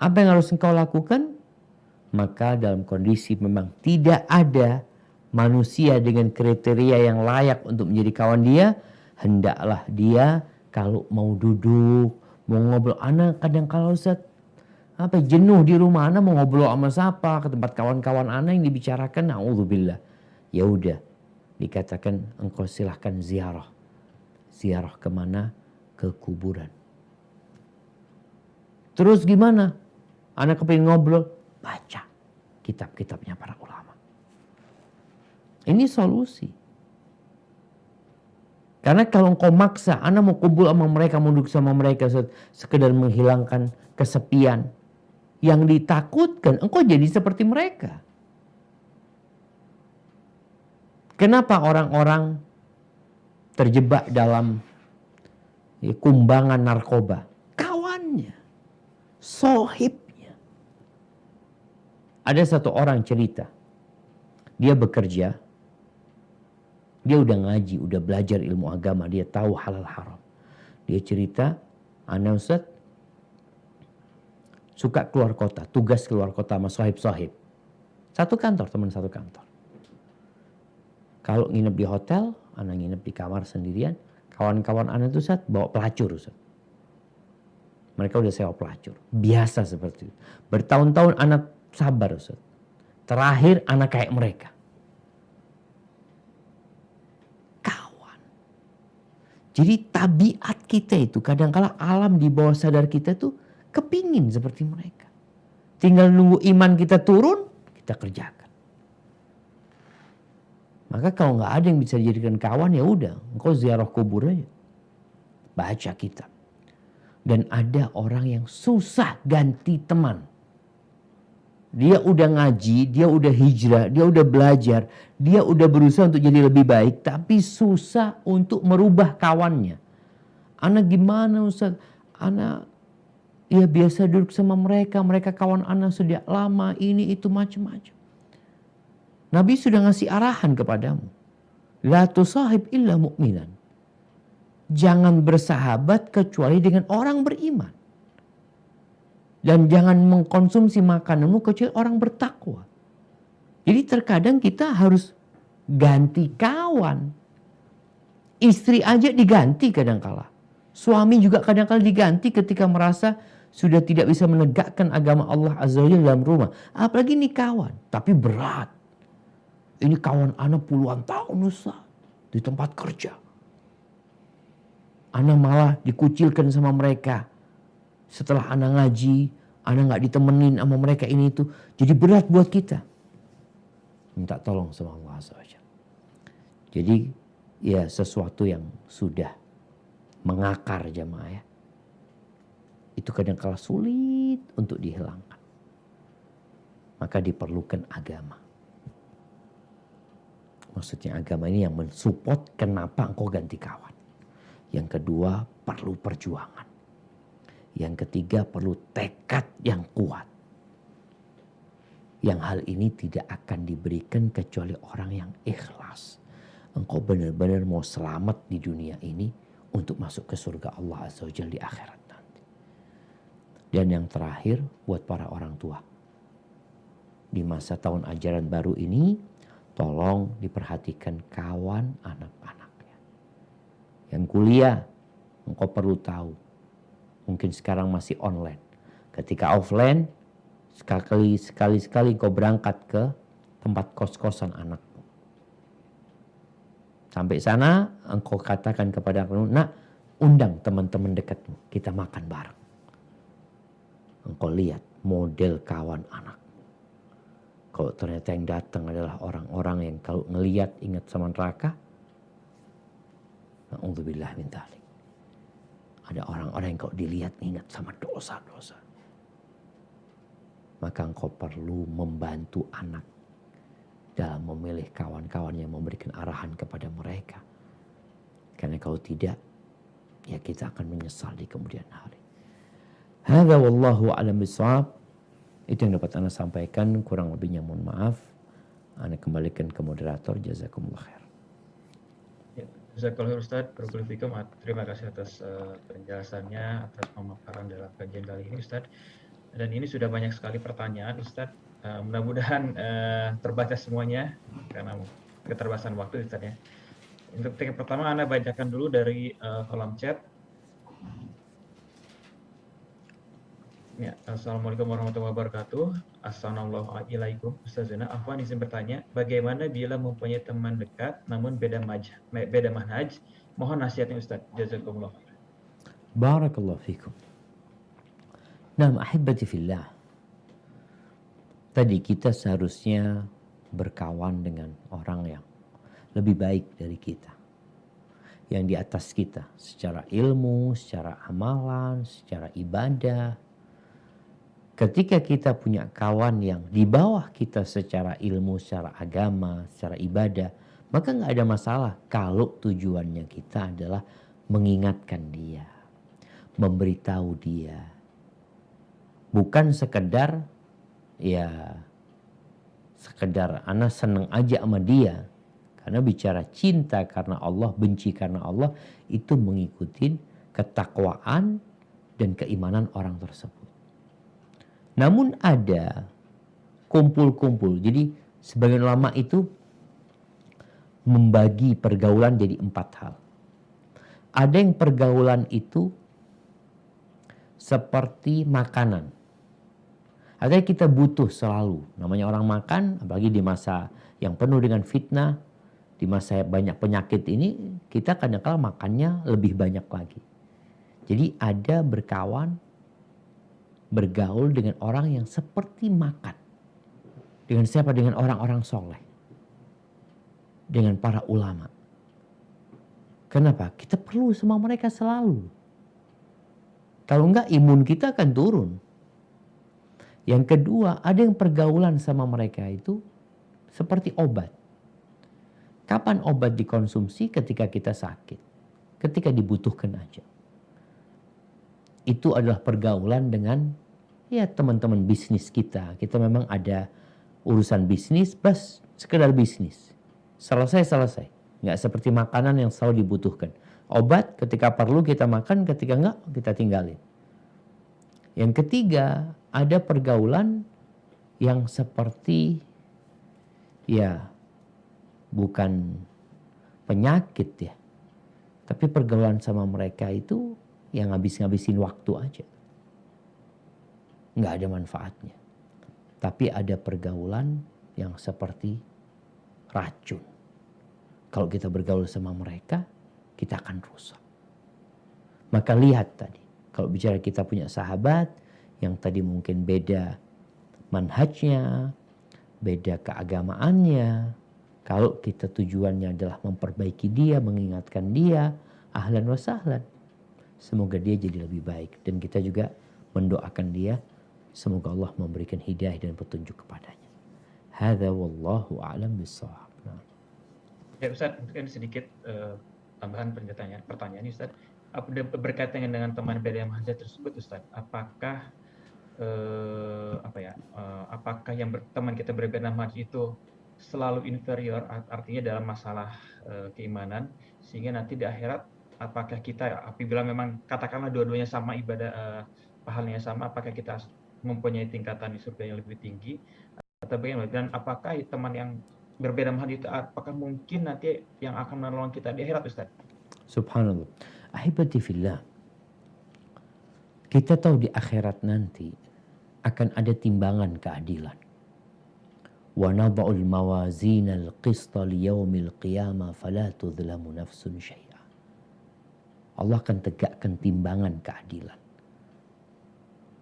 Apa yang harus engkau lakukan? Maka dalam kondisi memang tidak ada manusia dengan kriteria yang layak untuk menjadi kawan dia, hendaklah dia kalau mau duduk, mau ngobrol, anak kadang-kala Ustaz, jenuh di rumah, anak mau ngobrol sama siapa, ke tempat kawan-kawan anak yang dibicarakan, na'udzubillah. Ya udah, dikatakan engkau silahkan ziarah. Ziarah kemana? Ke kuburan. Terus gimana? Anak kepingin ngobrol, baca kitab-kitabnya para ulama. Ini solusi. Karena kalau engkau maksa, anak mau kumpul sama mereka, mau duduk sama mereka, sekedar menghilangkan kesepian. Yang ditakutkan, engkau jadi seperti mereka. Kenapa orang-orang terjebak dalam kumbangan narkoba? Kawannya, sohibnya. Ada satu orang cerita, dia bekerja, dia udah ngaji, udah belajar ilmu agama, dia tahu halal haram. Dia cerita, "Ana Ustaz suka keluar kota, tugas keluar kota sama sohib-sohib. Satu kantor, teman satu kantor. Kalau nginep di hotel, Ana nginep di kamar sendirian. Kawan-kawan Ana itu Ustaz bawa pelacur Ustaz. Mereka udah sewa pelacur. Biasa seperti itu. Bertahun-tahun Ana sabar Ustaz. Terakhir Ana kayak mereka. Kawan. Jadi tabiat kita itu kadang-kala alam di bawah sadar kita tuh kepingin seperti mereka. Tinggal nunggu iman kita turun, kita kerjakan. Maka kalau nggak ada yang bisa dijadikan kawan, ya udah, engkau ziarah kubur aja. Baca kitab. Dan ada orang yang susah ganti teman. Dia udah ngaji, dia udah hijrah, dia udah belajar, dia udah berusaha untuk jadi lebih baik, tapi susah untuk merubah kawannya. Ana gimana Ustaz? Ana ya biasa duduk sama mereka, mereka kawan Ana sudah lama, ini itu macam-macam. Nabi sudah ngasih arahan kepadamu. La tusahib illa mu'minan. Jangan bersahabat kecuali dengan orang beriman. Dan jangan mengkonsumsi makananmu kecuali orang bertakwa. Jadi terkadang kita harus ganti kawan. Istri aja diganti kadangkala. Suami juga kadangkala diganti ketika merasa sudah tidak bisa menegakkan agama Allah Azza wa Jalla dalam rumah. Apalagi ini kawan. Tapi berat. Ini kawan Ana puluhan tahun Ustaz. Di tempat kerja. Ana malah dikucilkan sama mereka. Setelah Ana ngaji, Ana gak ditemenin sama mereka ini itu. Jadi berat buat kita. Minta tolong sama Allah Azza wa Jalla. Jadi ya sesuatu yang sudah mengakar jamaah ya. Itu kadang-kala sulit untuk dihilangkan. Maka diperlukan agama. Maksudnya agama ini yang mensupport kenapa engkau ganti kawan. Yang kedua perlu perjuangan. Yang ketiga perlu tekad yang kuat. Yang hal ini tidak akan diberikan kecuali orang yang ikhlas. Engkau benar-benar mau selamat di dunia ini untuk masuk ke surga Allah Azza wa Jalla di akhirat nanti. Dan yang terakhir buat para orang tua. Di masa tahun ajaran baru ini, tolong diperhatikan kawan anak-anaknya. Yang kuliah, engkau perlu tahu. Mungkin sekarang masih online. Ketika offline, sekali-sekali engkau berangkat ke tempat kos-kosan anakmu. Sampai sana, engkau katakan kepada anakmu, nak, undang teman-teman dekatmu, kita makan bareng. Engkau lihat model kawan anak. Kalau ternyata yang datang adalah orang-orang yang kalau ngelihat ingat sama neraka. Na'udzubillah min dzalik. Ada orang-orang yang kalau dilihat ingat sama dosa-dosa. Maka engkau perlu membantu anak dalam memilih kawan-kawan yang memberikan arahan kepada mereka. Karena kalau tidak, ya kita akan menyesal di kemudian hari. Hadza wallahu a'lam bishawab. Itu yang dapat Ana sampaikan, kurang lebihnya mohon maaf. Ana kembalikan ke moderator, jazakumullah khair. Ya, jazakallahu Ustaz, barakallahu fikum. Terima kasih atas penjelasannya, atas pemaparan dalam kajian kali ini Ustaz. Dan ini sudah banyak sekali pertanyaan Ustaz. Mudah-mudahan terbaca semuanya karena keterbatasan waktu Ustaz ya. Untuk yang pertama Ana bacakan dulu dari kolom chat. Ya, Assalamualaikum warahmatullahi wabarakatuh. Assalamualaikum Ustazana. Afwan izin bertanya, bagaimana bila mempunyai teman dekat namun beda manhaj? Mohon nasihatnya Ustaz. Jazakumullah. Barakallahu fikum. Nah, ahibati fillah. Tadi kita seharusnya berkawan dengan orang yang lebih baik dari kita. Yang di atas kita secara ilmu, secara amalan, secara ibadah. Ketika kita punya kawan yang di bawah kita secara ilmu, secara agama, secara ibadah, Maka nggak ada masalah kalau tujuannya kita adalah mengingatkan dia, memberitahu dia. Bukan sekedar ana seneng aja sama dia. Karena bicara cinta karena Allah, benci karena Allah, itu mengikuti ketakwaan dan keimanan orang tersebut. Namun ada kumpul-kumpul. Jadi sebagian ulama itu membagi pergaulan jadi 4 hal. Ada yang pergaulan itu seperti makanan. Artinya kita butuh selalu. Namanya orang makan, apalagi di masa yang penuh dengan fitnah, di masa banyak penyakit ini, kita kadang-kadang makannya lebih banyak lagi. Jadi ada bergaul dengan orang yang seperti makan. Dengan siapa? Dengan orang-orang soleh. Dengan para ulama. Kenapa? Kita perlu sama mereka selalu. Kalau enggak, imun kita akan turun. Yang kedua, ada yang pergaulan sama mereka itu seperti obat. Kapan obat dikonsumsi? Ketika kita sakit. Ketika dibutuhkan aja. Itu adalah pergaulan dengan teman-teman bisnis kita. Kita memang ada urusan bisnis, bas sekedar bisnis. Selesai. Nggak seperti makanan yang selalu dibutuhkan. Obat ketika perlu kita makan, ketika enggak kita tinggalin. Yang ketiga, ada pergaulan yang seperti bukan penyakit ya. Tapi pergaulan sama mereka itu yang ngabisin waktu aja. Nggak ada manfaatnya. Tapi ada pergaulan yang seperti racun. Kalau kita bergaul sama mereka, kita akan rusak. Maka lihat tadi, kalau bicara kita punya sahabat yang tadi mungkin beda manhajnya, beda keagamaannya. Kalau kita tujuannya adalah memperbaiki dia, mengingatkan dia, ahlan wa sahlan. Semoga dia jadi lebih baik. Dan kita juga mendoakan dia, semoga Allah memberikan hidayah dan petunjuk kepadanya. Hadza wallahu a'lam bishawab. Ya Ustaz, mungkin sedikit tambahan pertanyaan ini Ustaz. Berkaitan dengan teman beda manhaj tersebut Ustaz, apakah apakah yang teman kita berbeda manhaj itu selalu inferior, artinya dalam masalah keimanan, sehingga nanti di akhirat apakah kita apabila memang katakanlah dua-duanya sama ibadah pahalanya sama, apakah kita mempunyai tingkatan di surga yang lebih tinggi atau bagaimana? Dan apakah teman yang berbeda manhaj itu apakah mungkin nanti yang akan menolong kita di akhirat Ustaz? Subhanallah. Ahibati fillah. Kita tahu di akhirat nanti akan ada timbangan keadilan. Wa nadha'ul mawazinal qista liyaumil qiyamah fala tudhlamu nafsun syai'a. Allah akan tegakkan timbangan keadilan.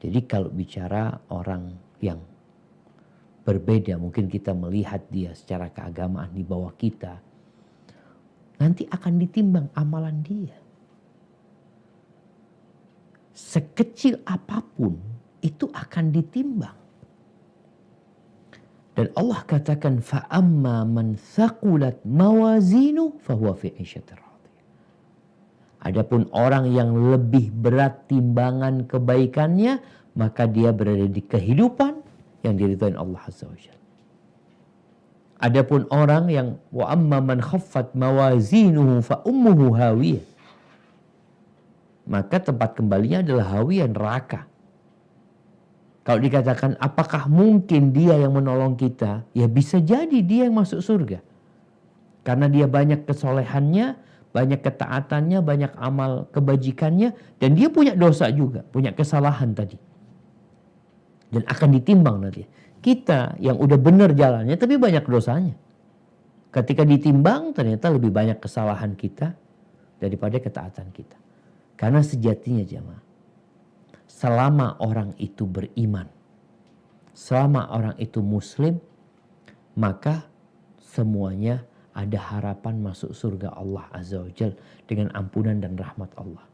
Jadi kalau bicara orang yang berbeda, mungkin kita melihat dia secara keagamaan di bawah kita, nanti akan ditimbang amalan dia. Sekecil apapun itu akan ditimbang. Dan Allah katakan fa'amma man thaqulat mawazinu fahuwa fi 'isyatir radiyah. Adapun orang yang lebih berat timbangan kebaikannya, maka dia berada di kehidupan yang diridhoi Allah Azza wa Jalla. Adapun orang yang wa amma man khaffat mawazinuhu fa ummuhu hawiyah, maka tempat kembalinya adalah hawiyah, neraka. Kalau dikatakan apakah mungkin dia yang menolong kita? Ya bisa jadi dia yang masuk surga. Karena dia banyak kesolehannya, banyak ketaatannya, banyak amal kebajikannya, dan dia punya dosa juga, punya kesalahan tadi. Dan akan ditimbang nanti. Kita yang udah benar jalannya tapi banyak dosanya. Ketika ditimbang ternyata lebih banyak kesalahan kita daripada ketaatan kita. Karena sejatinya jemaah, selama orang itu beriman, selama orang itu muslim, maka semuanya ada harapan masuk surga Allah Azza wa Jalla dengan ampunan dan rahmat Allah.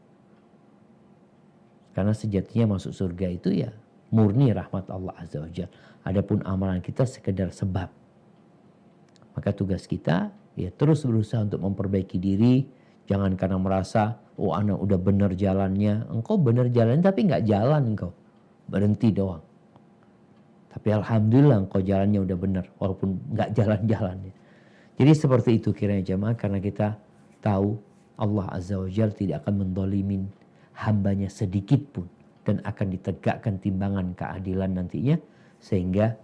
Karena sejatinya masuk surga itu ya murni rahmat Allah Azza wa Jalla. Adapun amalan kita sekedar sebab. Maka tugas kita Ya, terus berusaha untuk memperbaiki diri. Jangan karena merasa, oh anak udah bener jalannya. Engkau bener jalannya tapi nggak jalan engkau. Berhenti doang. Tapi alhamdulillah engkau jalannya udah bener. Walaupun nggak jalan-jalannya. Jadi seperti itu kiranya jemaah. Karena kita tahu Allah Azza wa Jalla tidak akan mendolimin hambanya sedikit pun. Dan akan ditegakkan timbangan keadilan nantinya. Sehingga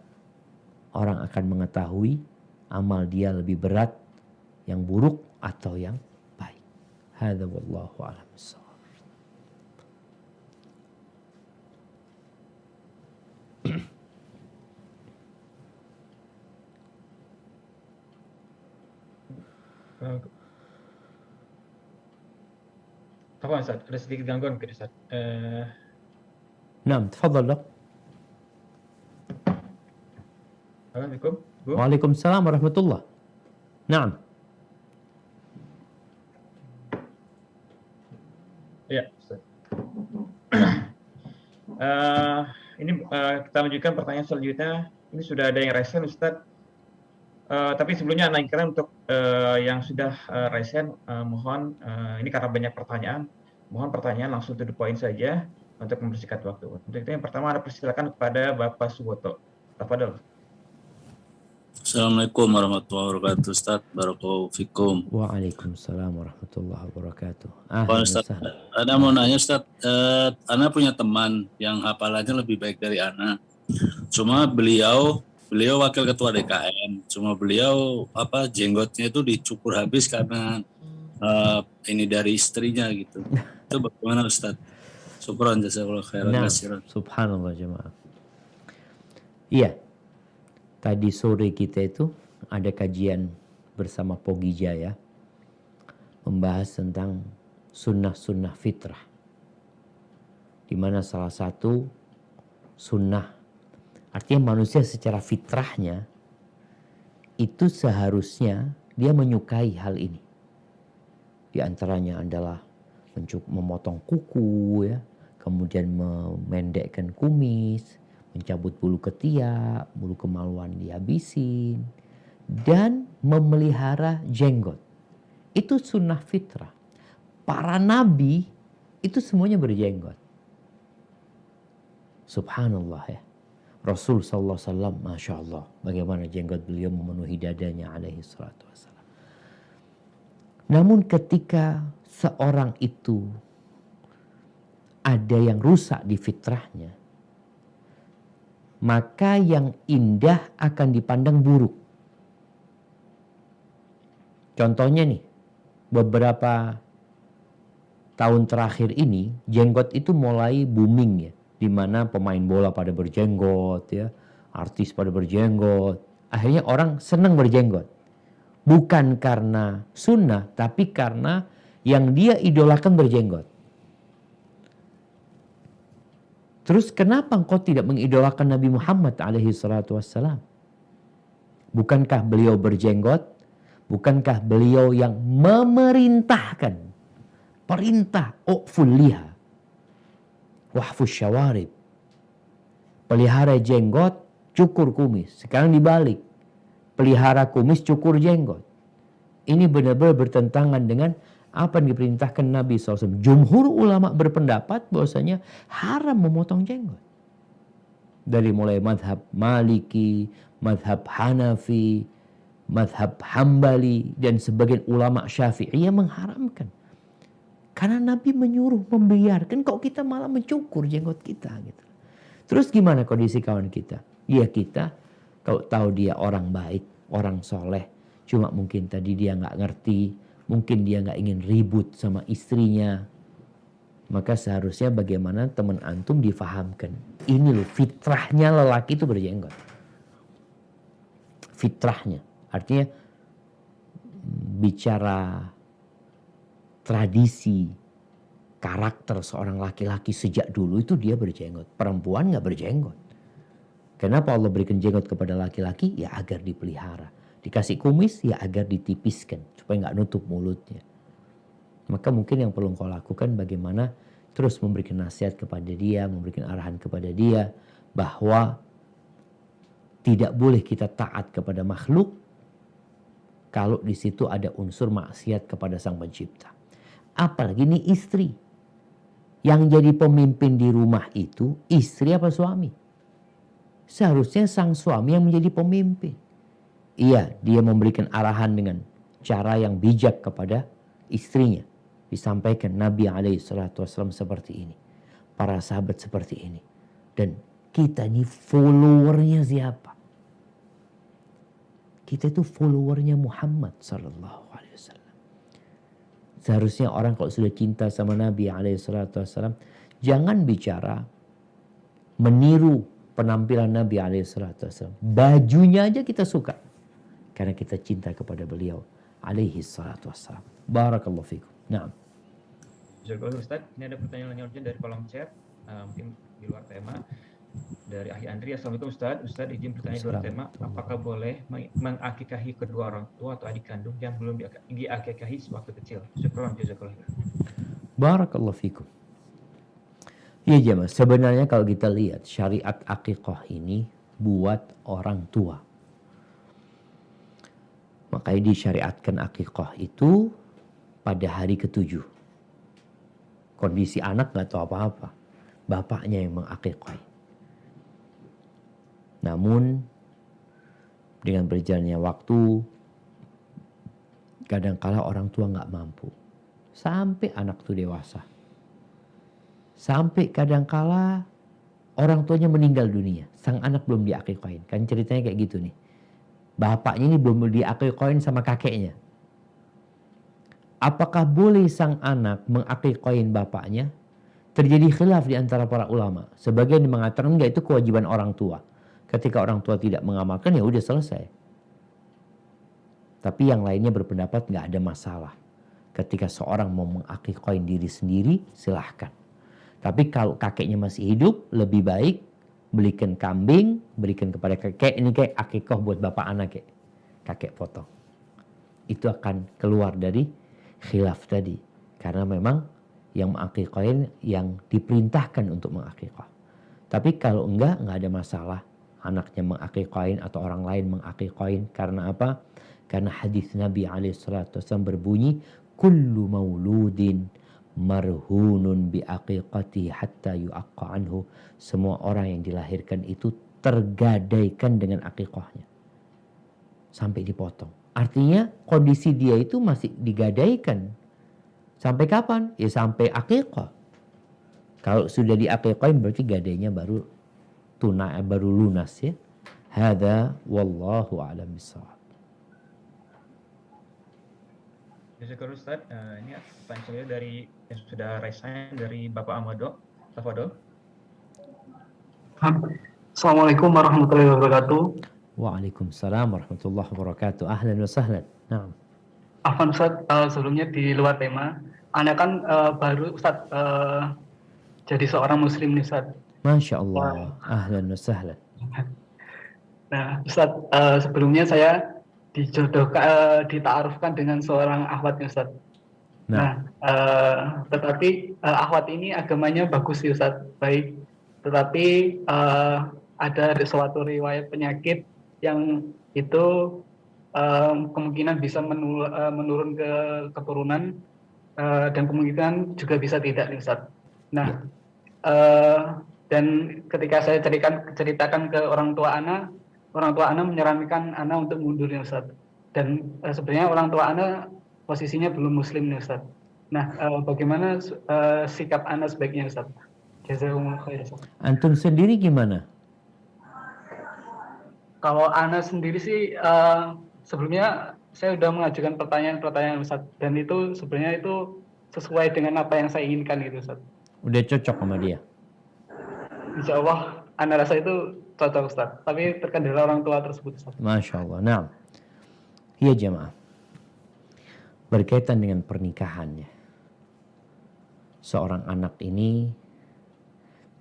orang akan mengetahui amal dia lebih berat, yang buruk atau yang baik. Hadza wallahu a'lam bissawab. Apa Ustaz? Ada sedikit gangguan mungkin Ustaz. Naam, tafadhal dok. Assalamualaikum. Bu. Waalaikumsalam warahmatullah. Naam. Ya, Ustaz. Ini kita lanjutkan pertanyaan selanjutnya. Ini sudah ada yang resen Ustaz. Tapi sebelumnya anak kira untuk yang sudah resen, mohon ini karena banyak pertanyaan, mohon pertanyaan langsung to the point saja untuk mempersingkat waktu. Untuk itu yang pertama ada persilakan kepada Bapak Suwoto. Tafadhol. Assalamualaikum warahmatullahi wabarakatuh, Ustaz. Barakallahu fikum. Waalaikumsalam warahmatullahi wabarakatuh. Pak Ustaz, Ana mau nanya Ustaz, Ana punya teman yang hafalannya lebih baik dari Ana. Cuma beliau wakil ketua DKM. Cuma beliau jenggotnya itu dicukur habis karena ini dari istrinya gitu. Itu bagaimana Ustaz? Syukran jazakallahu khairan katsiran. Subhanallah jemaah. Iya. Tadi sore kita itu ada kajian bersama Pogi Jaya membahas tentang sunnah-sunnah fitrah. Di mana salah satu sunnah, artinya manusia secara fitrahnya itu seharusnya dia menyukai hal ini. Di antaranya adalah memotong kuku, ya, kemudian memendekkan kumis, mencabut bulu ketiak, bulu kemaluan dihabisin, dan memelihara jenggot. Itu sunnah fitrah. Para nabi itu semuanya berjenggot. Subhanallah ya. Rasul sallallahu alaihi wasallam, Masya Allah, bagaimana jenggot beliau memenuhi dadanya alaihi salatu wassalam. Namun ketika seorang itu ada yang rusak di fitrahnya, maka yang indah akan dipandang buruk. Contohnya nih, beberapa tahun terakhir ini jenggot itu mulai booming ya, di mana pemain bola pada berjenggot ya, artis pada berjenggot. Akhirnya orang senang berjenggot. Bukan karena sunnah, tapi karena yang dia idolakan berjenggot. Terus kenapa engkau tidak mengidolakan Nabi Muhammad alaihi salatu wassalam? Bukankah beliau berjenggot? Bukankah beliau yang memerintahkan? Perintah, u'ful liha, wahfus syawarib. Pelihara jenggot, cukur kumis. Sekarang dibalik. Pelihara kumis, cukur jenggot. Ini benar-benar bertentangan dengan apa yang diperintahkan Nabi SAW. Jumhur ulama berpendapat bahwasanya haram memotong jenggot. Dari mulai madhab Maliki, madhab Hanafi, madhab Hambali, dan sebagian ulama Syafi'i yang mengharamkan. Karena Nabi menyuruh, membiarkan, kok kita malah mencukur jenggot kita gitu. Terus gimana kondisi kawan kita? Ya kita, kalau tahu dia orang baik, orang soleh, cuma mungkin tadi dia nggak ngerti, mungkin dia nggak ingin ribut sama istrinya, maka seharusnya bagaimana teman antum difahamkan. Ini loh fitrahnya lelaki itu berjenggot. Fitrahnya. Artinya bicara tradisi, karakter seorang laki-laki sejak dulu itu dia berjenggot. Perempuan nggak berjenggot. Kenapa Allah berikan jenggot kepada laki-laki? Ya agar dipelihara. Dikasih kumis ya agar ditipiskan supaya nggak nutup mulutnya. Maka mungkin yang perlu kau lakukan bagaimana terus memberikan nasihat kepada dia, memberikan arahan kepada dia bahwa tidak boleh kita taat kepada makhluk kalau di situ ada unsur maksiat kepada Sang Pencipta. Apalagi ini istri. Yang jadi pemimpin di rumah itu istri apa suami? Seharusnya sang suami yang menjadi pemimpin. Iya, dia memberikan arahan dengan cara yang bijak kepada istrinya. Disampaikan Nabi SAW seperti ini. Para sahabat seperti ini. Dan kita ini followernya siapa? Kita itu followernya Muhammad SAW. Seharusnya orang kalau sudah cinta sama Nabi SAW, jangan bicara meniru penampilan Nabi SAW. Bajunya aja kita suka. Karena kita cinta kepada beliau SAW. Barakallahu fikum. Nah. Jazakallah Ustaz. Ini ada pertanyaan lanjutan dari kolom chat. Mungkin di luar tema. Dari Ahi Andri. Assalamualaikum Ustaz. Ustaz izin bertanya di luar tema. Apakah boleh mengakikahi kedua orang tua atau adik kandung yang belum diakikahi sewaktu kecil? Syukran, jazakallah. Barakallahu fikum. Ya jemaah, sebenarnya kalau kita lihat syariat akikah ini buat orang tua. Makanya disyariatkan akikah itu pada hari ke-7. Kondisi anak gak tahu apa-apa. Bapaknya yang mengakikah. Namun dengan berjalannya waktu, kadangkala orang tua gak mampu. Sampai anak itu dewasa. Sampai kadangkala orang tuanya meninggal dunia. Sang anak belum diakikahin. Kan ceritanya kayak gitu nih. Bapaknya ini belum diakikahin sama kakeknya. Apakah boleh sang anak mengakikahin bapaknya? Terjadi khilaf di antara para ulama. Sebagian mengatakan enggak, itu kewajiban orang tua. Ketika orang tua tidak mengamalkan ya udah selesai. Tapi yang lainnya berpendapat enggak ada masalah. Ketika seorang mau mengakikahin diri sendiri, silahkan. Tapi kalau kakeknya masih hidup, lebih baik belikan kambing, berikan kepada kakek. Ini kayak akikah buat bapak anak kayak. Kakek potong. Itu akan keluar dari khilaf tadi. Karena memang yang mengakikahin yang diperintahkan untuk mengakikah. Tapi kalau enggak ada masalah. Anaknya mengakikahin atau orang lain mengakikahin. Karena apa? Karena hadis Nabi SAW berbunyi, kullu mauludin marhunun biaqiqati hatta yu'aqqa anhu. Semua orang yang dilahirkan itu tergadaikan dengan akikahnya sampai dipotong. Artinya kondisi dia itu masih digadaikan. Sampai kapan? Ya sampai akikah. Kalau sudah diakikahin berarti gadainya baru baru lunas ya. Hadza wallahu a'lam bishawab. Jazakallah Ustaz. Ini pertanyaan saya dari yang sudah raise hand dari Bapak Amado. Tafadhol. Assalamualaikum warahmatullahi wabarakatuh. Waalaikumsalam warahmatullahi wabarakatuh. Ahlan wa sahlan. Naam. Afwan Ustaz, sebelumnya di luar tema. Anda kan baru Ustaz jadi seorang muslim nih Ustaz. Masya Allah. Ahlan wa sahlan. Nah Ustaz, sebelumnya saya dita'arufkan dengan seorang akhwat nih Ustaz. Nah, tetapi akhwat ini agamanya bagus sih Ustaz, baik. Tetapi ada suatu riwayat penyakit yang itu kemungkinan bisa menurun ke keturunan dan kemungkinan juga bisa tidak nih Ustaz. Nah, dan ketika saya ceritakan ke orang tua Ana menyarankan Ana untuk mundur nih Ustaz. Dan sebenarnya orang tua Ana posisinya belum muslim nih Ustaz. Nah, bagaimana sikap Ana sebaiknya Ustaz? Jazakumullah khair. Antum sendiri gimana? Kalau Ana sendiri sih sebelumnya saya sudah mengajukan pertanyaan Ustaz, dan itu sebenarnya itu sesuai dengan apa yang saya inginkan gitu Ustaz. Udah cocok sama dia? Insya Allah Ana rasa itu cocok Ustaz, tapi terkendala orang tua tersebut Ustaz. Masya Allah. Nah, iya jemaah. Berkaitan dengan pernikahannya. Seorang anak ini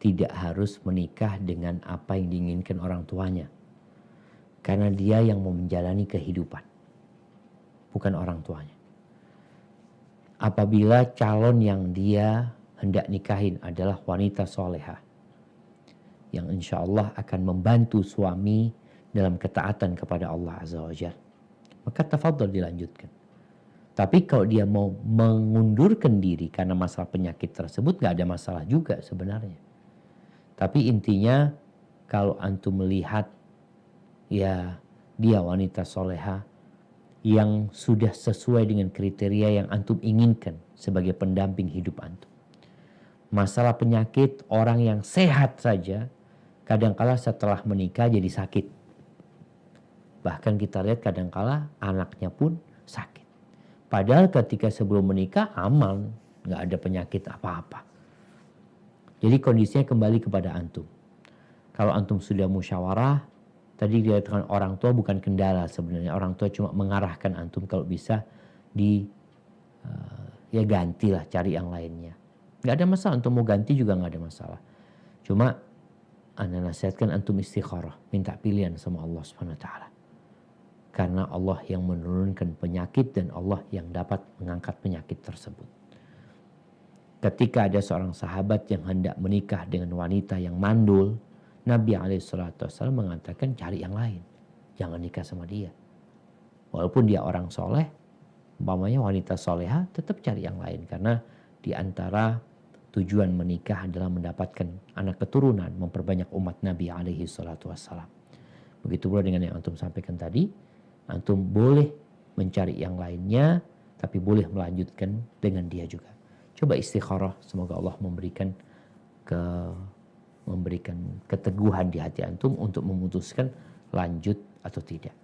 tidak harus menikah dengan apa yang diinginkan orang tuanya. Karena dia yang mau menjalani kehidupan. Bukan orang tuanya. Apabila calon yang dia hendak nikahin adalah wanita solehah. Yang insya Allah akan membantu suami dalam ketaatan kepada Allah Azza wa Jalla. maka tafadhol dilanjutkan. Tapi kalau dia mau mengundurkan diri karena masalah penyakit tersebut, nggak ada masalah juga sebenarnya. Tapi intinya kalau antum melihat ya dia wanita soleha yang sudah sesuai dengan kriteria yang antum inginkan sebagai pendamping hidup antum. Masalah penyakit orang yang sehat saja kadangkala setelah menikah jadi sakit. Bahkan kita lihat kadangkala anaknya pun sakit. Padahal ketika sebelum menikah aman, nggak ada penyakit apa-apa. Jadi kondisinya kembali kepada antum. Kalau antum sudah musyawarah, tadi dikatakan orang tua bukan kendala sebenarnya. Orang tua cuma mengarahkan antum kalau bisa ya gantilah, cari yang lainnya. Nggak ada masalah, antum mau ganti juga nggak ada masalah. Cuma ana nasihatkan antum istikharah, minta pilihan sama Allah Subhanahu wa taala. Karena Allah yang menurunkan penyakit dan Allah yang dapat mengangkat penyakit tersebut. Ketika ada seorang sahabat yang hendak menikah dengan wanita yang mandul, Nabi SAW mengatakan cari yang lain. Jangan nikah sama dia. Walaupun dia orang soleh, umpamanya wanita soleha, tetap cari yang lain. Karena di antara tujuan menikah adalah mendapatkan anak keturunan, memperbanyak umat Nabi SAW. Begitu pula dengan yang antum sampaikan tadi, antum boleh mencari yang lainnya, tapi boleh melanjutkan dengan dia juga. Coba istikharah, semoga Allah memberikan keteguhan di hati antum untuk memutuskan lanjut atau tidak.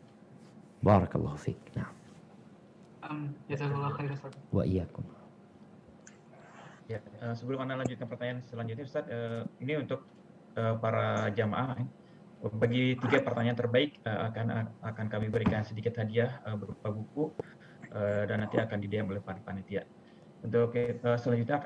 Barakallahu fiik. Nah. Jazakallahu khairan Ustaz. Wa iyyakum. Ya, sebelum Anda lanjutkan pertanyaan selanjutnya Ustaz, ini untuk para jamaah. Bagi 3 pertanyaan terbaik akan kami berikan sedikit hadiah berupa buku dan nanti akan di-DM oleh panitia. Untuk selanjutnya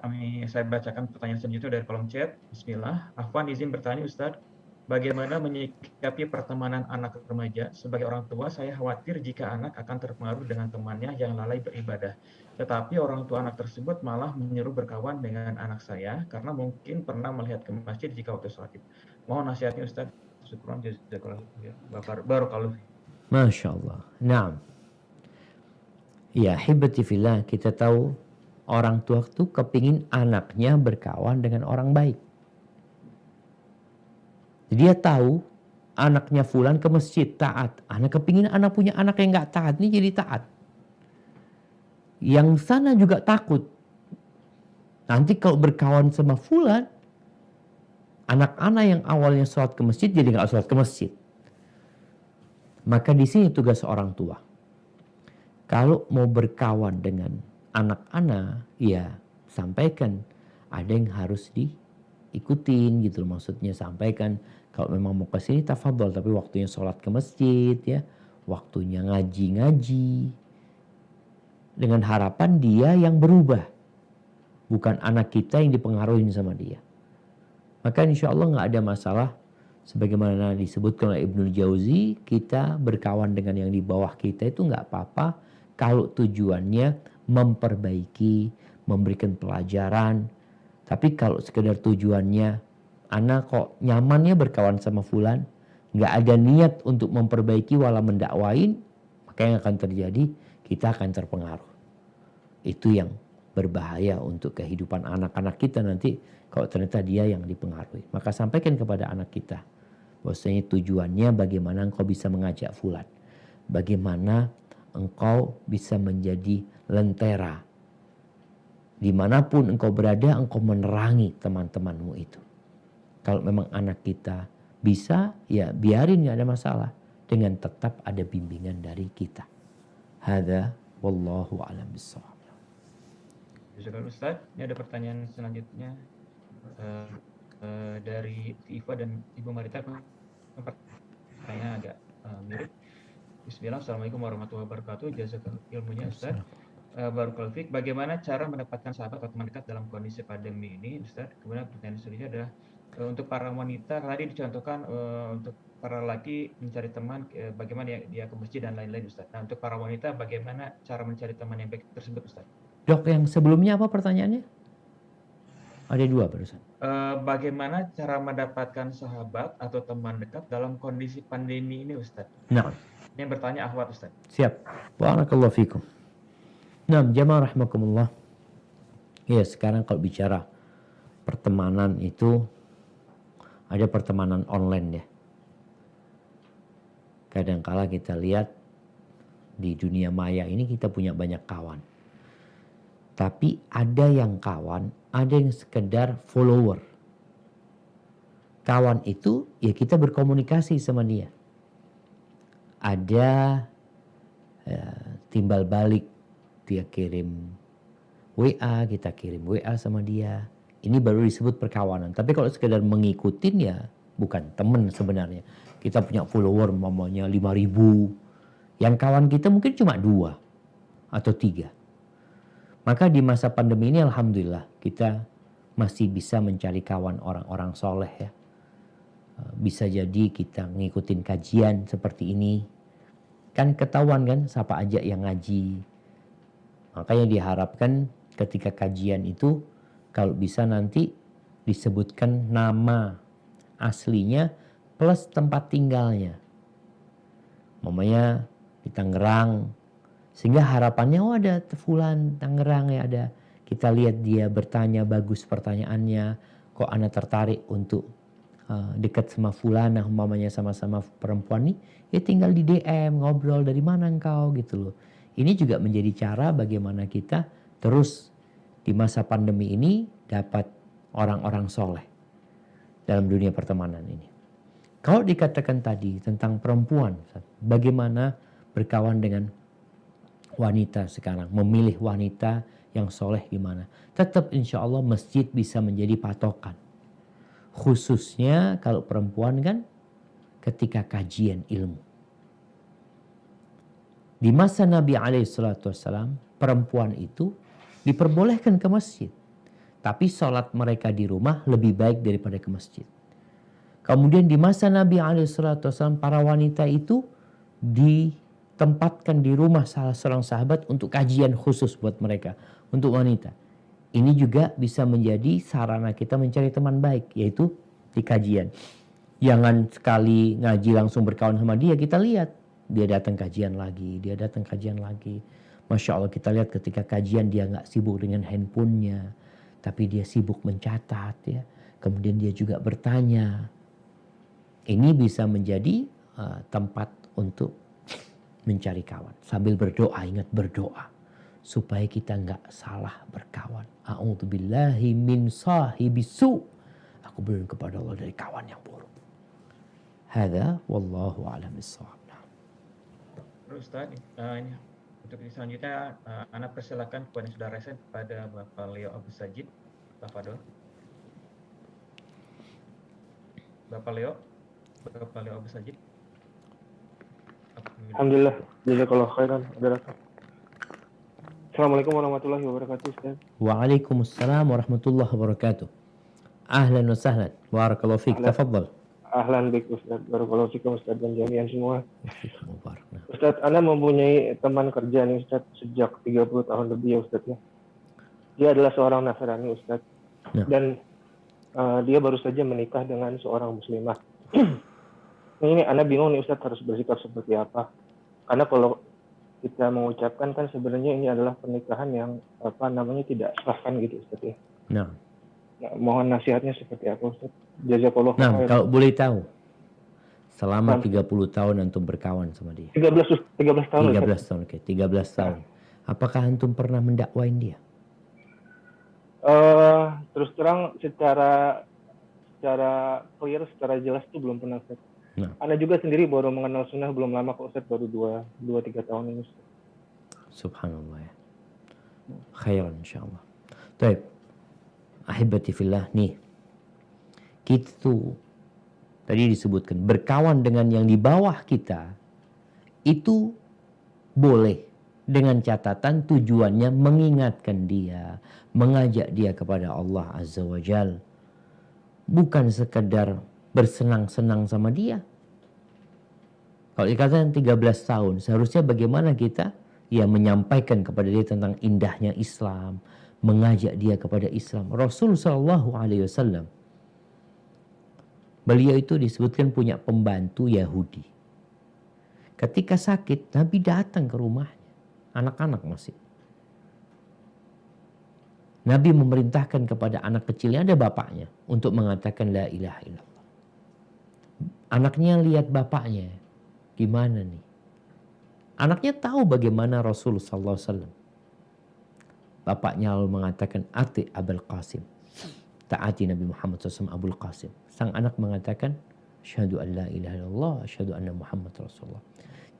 saya bacakan pertanyaan selanjutnya dari kolom chat. Bismillah. Afwan izin bertanya Ustadz, bagaimana menyikapi pertemanan anak remaja? Sebagai orang tua, saya khawatir jika anak akan terpengaruh dengan temannya yang lalai beribadah. Tetapi orang tua anak tersebut malah menyuruh berkawan dengan anak saya karena mungkin pernah melihat ke masjid jika waktu sholat. Mohon nasihatnya Ustadz. Syukran jazakallahu barakallahu. Masya Allah. Naam. Ya, hibati fillah, kita tahu orang tua itu kepingin anaknya berkawan dengan orang baik. Dia tahu anaknya fulan ke masjid taat. Anak kepingin anak punya anak yang nggak taat ini jadi taat. Yang sana juga takut. Nanti kalau berkawan sama fulan, anak-anak yang awalnya sholat ke masjid jadi nggak sholat ke masjid. Maka di sini tugas orang tua. Kalau mau berkawan dengan anak-anak, ya sampaikan. Ada yang harus diikutin gitu loh. Maksudnya sampaikan. Kalau memang mau ke sini tafadhol. Tapi waktunya sholat ke masjid ya. Waktunya ngaji-ngaji. Dengan harapan dia yang berubah. Bukan anak kita yang dipengaruhi sama dia. Maka insya Allah nggak ada masalah. Sebagaimana disebutkan oleh Ibnul Jauzi, kita berkawan dengan yang di bawah kita itu nggak apa-apa. Kalau tujuannya memperbaiki, memberikan pelajaran. Tapi kalau sekedar tujuannya, anak kok nyamannya berkawan sama fulan, nggak ada niat untuk memperbaiki walau mendakwain, maka yang akan terjadi, kita akan terpengaruh. Itu yang berbahaya untuk kehidupan anak-anak kita nanti kalau ternyata dia yang dipengaruhi. Maka sampaikan kepada anak kita bahwasanya tujuannya bagaimana engkau bisa mengajak fulan, bagaimana engkau bisa menjadi lentera dimanapun engkau berada, engkau menerangi teman-temanmu itu. Kalau memang anak kita bisa, ya biarin, gak ada masalah, dengan tetap ada bimbingan dari kita. Hadza wallahu a'lam bishawab. Jazakallahu Ustaz. Ini ada pertanyaan selanjutnya dari Iva dan Ibu Marita. Pertanyaan agak mirip. Bismillah, Assalamualaikum warahmatullahi wabarakatuh. Jazakallahu ilmunya Ustaz. Barakallahu fiik. Bagaimana cara mendapatkan sahabat atau teman dekat dalam kondisi pandemi ini Ustaz? Kemudian pertanyaan selanjutnya adalah untuk para wanita, tadi dicontohkan untuk para laki mencari teman, bagaimana dia ke masjid dan lain-lain Ustaz. Nah, untuk para wanita bagaimana cara mencari teman yang baik tersebut Ustaz? Dok, yang sebelumnya apa pertanyaannya? Ada 2 barusan. Bagaimana cara mendapatkan sahabat atau teman dekat dalam kondisi pandemi ini Ustaz? Nah, Ini yang bertanya akhwat Ustaz. Siap. Barakallahu fikum. Nah, jamaah rahimakumullah. Ya, sekarang kalau bicara pertemanan itu ada pertemanan online ya. Kadangkala kita lihat di dunia maya ini kita punya banyak kawan. Tapi ada yang kawan, ada yang sekedar follower. Kawan itu ya kita berkomunikasi sama dia. Ada timbal balik, dia kirim WA, kita kirim WA sama dia. Ini baru disebut perkawanan. Tapi kalau sekedar mengikutin ya bukan teman sebenarnya. Kita punya follower mamanya 5.000. Yang kawan kita mungkin cuma 2 atau 3. Maka di masa pandemi ini alhamdulillah kita masih bisa mencari kawan orang-orang soleh ya. Bisa jadi kita ngikutin kajian seperti ini. Kan ketahuan kan siapa aja yang ngaji. Makanya diharapkan ketika kajian itu kalau bisa nanti disebutkan nama aslinya plus tempat tinggalnya. Mamanya di Tangerang. Sehingga harapannya ada fulan Tangerang ya ada. Kita lihat dia bertanya bagus pertanyaannya. Kok Ana tertarik untuk dekat sama fulana umpamanya sama-sama perempuan nih. Ya tinggal di DM ngobrol dari mana engkau gitu loh. Ini juga menjadi cara bagaimana kita terus di masa pandemi ini dapat orang-orang soleh dalam dunia pertemanan ini. Kalau dikatakan tadi tentang perempuan, bagaimana berkawan dengan wanita sekarang, memilih wanita yang soleh gimana? Tetap insya Allah masjid bisa menjadi patokan. Khususnya kalau perempuan kan ketika kajian ilmu. Di masa Nabi SAW, perempuan itu diperbolehkan ke masjid. Tapi sholat mereka di rumah lebih baik daripada ke masjid. Kemudian di masa Nabi SAW, para wanita itu ditempatkan di rumah salah seorang sahabat untuk kajian khusus buat mereka, untuk wanita. Ini juga bisa menjadi sarana kita mencari teman baik, yaitu di kajian. Jangan sekali ngaji langsung berkawan sama dia, kita lihat. Dia datang kajian lagi, dia datang kajian lagi. Masya Allah kita lihat ketika kajian dia nggak sibuk dengan handphonenya. Tapi dia sibuk mencatat ya. Kemudian dia juga bertanya. Ini bisa menjadi tempat untuk mencari kawan. Sambil berdoa, ingat berdoa. Supaya kita nggak salah berkawan. A'udzubillahi min sahibisu. Aku berlindung kepada Allah dari kawan yang buruk. Hadza wallahu a'lam bissawab. Terus Ustaz, ini untuk selanjutnya Ana persilakan kepada yang sudah resen kepada Bapak Leo Abu Sajid. Tafadhol. Bapak Leo Abu Sajid. Alhamdulillah, jazakallahu khairan. Assalamualaikum warahmatullahi wabarakatuh, Ustaz. Waalaikumsalam warahmatullahi wabarakatuh. Ahlan wa sahlan. Barakallahu fiik. Tafadhal. Ahlan bik Ustaz. Barakallahu fikum Ustaz dan jami'an semua. Ustaz, Ana mempunyai teman kerja nih Ustaz sejak 30 tahun lebih ya Ustaz ya. Dia adalah seorang Nasrani Ustaz. Ya. Dan dia baru saja menikah dengan seorang muslimah. Ini Ana bingung nih Ustaz harus bersikap seperti apa. Karena kalau kita mengucapkan kan sebenarnya ini adalah pernikahan yang tidak sah kan gitu Ustaz ya. Nah, mohon nasihatnya seperti apa Ustaz? Jazakallahu nah khairan. kalau boleh tahu, selama 30 tahun antum berkawan sama dia. 13 tahun. 13 tahun, oke. 13 tahun. Apakah antum pernah mendakwain dia? Terus terang secara clear, secara jelas itu belum pernah Ustaz. Nah. Ana juga sendiri baru mengenal sunnah belum lama kok Ustaz, baru 2-3 tahun ini Ustaz. Subhanallah ya. Khairan insyaAllah. Baik. Ahibati fillah nih. Kita tuh tadi disebutkan berkawan dengan yang di bawah kita itu boleh dengan catatan tujuannya mengingatkan dia, mengajak dia kepada Allah Azza wa Jal. Bukan sekedar bersenang-senang sama dia. Kalau dikatakan 13 tahun, seharusnya bagaimana kita ya menyampaikan kepada dia tentang indahnya Islam, mengajak dia kepada Islam. Rasul sallallahu alaihi wasallam, beliau itu disebutkan punya pembantu Yahudi. Ketika sakit, Nabi datang ke rumahnya. Anak-anak masih. Nabi memerintahkan kepada anak kecilnya, ada bapaknya, untuk mengatakan la ilaha illallah. Anaknya lihat bapaknya, gimana nih? Anaknya tahu bagaimana Rasulullah SAW. Bapaknya lalu mengatakan, ati Abul Qasim. Taati Nabi Muhammad SAW Abul Qasim. Sang anak mengatakan, asyhadu an la ilaha illallah, asyhadu anna Muhammad Rasulullah.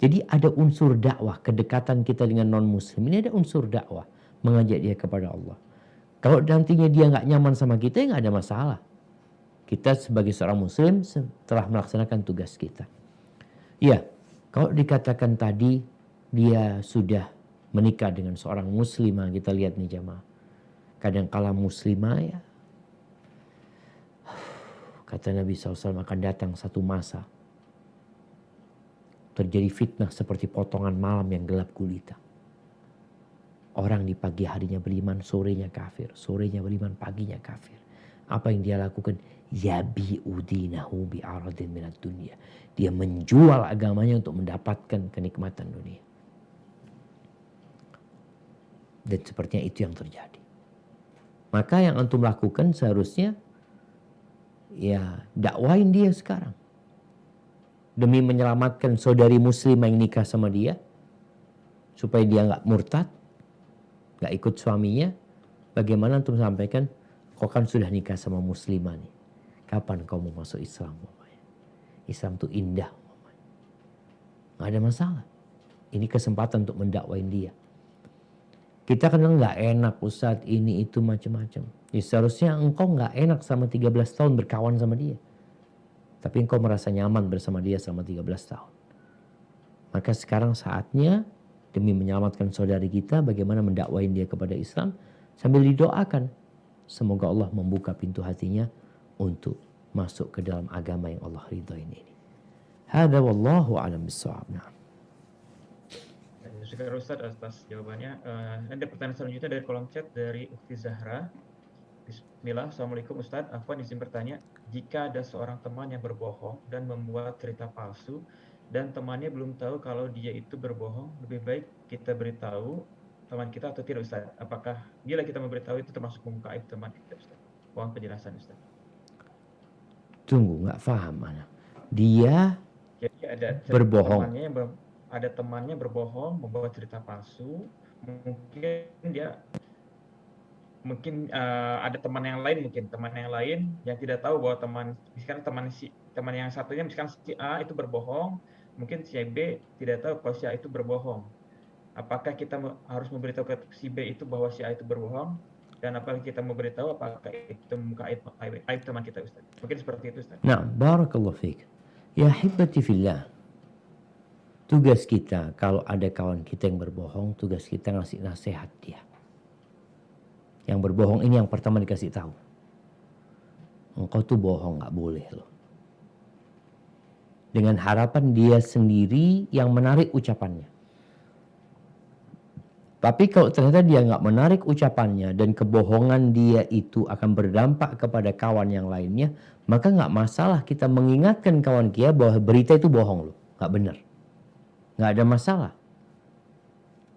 Jadi ada unsur dakwah, kedekatan kita dengan non-muslim. Ini ada unsur dakwah, mengajak dia kepada Allah. Kalau nantinya dia nggak nyaman sama kita, ya nggak ada masalah. Kita sebagai seorang muslim telah melaksanakan tugas kita. Ya, kalau dikatakan tadi dia sudah menikah dengan seorang muslimah, kita lihat nih jamaah. Kadangkala muslimah ya, kata Nabi SAW akan datang satu masa. Terjadi fitnah seperti potongan malam yang gelap gulita. Orang di pagi harinya beriman, sorenya kafir. Sorenya beriman, paginya kafir. Apa yang dia lakukan? Yabi'u dinahu bi'aradin minat dunia. Dia menjual agamanya untuk mendapatkan kenikmatan dunia. Dan sepertinya itu yang terjadi. Maka yang antum lakukan seharusnya, ya dakwain dia sekarang. Demi menyelamatkan saudari muslimah yang nikah sama dia. Supaya dia gak murtad. Gak ikut suaminya. Bagaimana antum sampaikan, kau kan sudah nikah sama muslimah nih. Kapan kau mau masuk Islam? Islam tuh indah. Gak ada masalah. Ini kesempatan untuk mendakwain dia. Kita kadang gak enak Ustadz, ini itu macam-macam. Ya, seharusnya engkau gak enak sama 13 tahun berkawan sama dia. Tapi engkau merasa nyaman bersama dia selama 13 tahun. Maka sekarang saatnya demi menyelamatkan saudari kita, bagaimana mendakwain dia kepada Islam sambil didoakan. Semoga Allah membuka pintu hatinya untuk masuk ke dalam agama yang Allah ridhoi ini. Hadza wallahu a'lam bissawab. Nah. Syukur Ustaz atas jawabannya. Ada pertanyaan selanjutnya dari kolom chat dari Ukti Zahra. Bismillah, Assalamualaikum Ustaz. Afwan izin bertanya, jika ada seorang teman yang berbohong dan membuat cerita palsu dan temannya belum tahu kalau dia itu berbohong, lebih baik kita beritahu teman kita atau tidak Ustaz? Apakah bila kita memberitahu itu termasuk membuka aib teman kita Ustaz? Mohon penjelasan Ustaz. Tunggu, nggak paham mana. Dia jadi ada berbohong. Ada temannya berbohong, membawa cerita palsu. Mungkin ada teman yang lain yang tidak tahu bahwa teman yang satunya misalkan si A itu berbohong, mungkin si B tidak tahu kalau si A itu berbohong. Apakah kita harus memberitahu ke si B itu bahwa si A itu berbohong? Dan apakah kita memberitahu apakah itu membuka aib teman kita Ustaz? Mungkin seperti itu Ustaz. Nah, barakallahu fiik. Ya hibbati fillah. Tugas kita kalau ada kawan kita yang berbohong, tugas kita ngasih nasihat dia. Yang berbohong ini yang pertama dikasih tahu. Engkau tuh bohong, gak boleh loh. Dengan harapan dia sendiri yang menarik ucapannya. Tapi kalau ternyata dia gak menarik ucapannya dan kebohongan dia itu akan berdampak kepada kawan yang lainnya, maka gak masalah kita mengingatkan kawan kita bahwa berita itu bohong loh, gak benar. Gak ada masalah.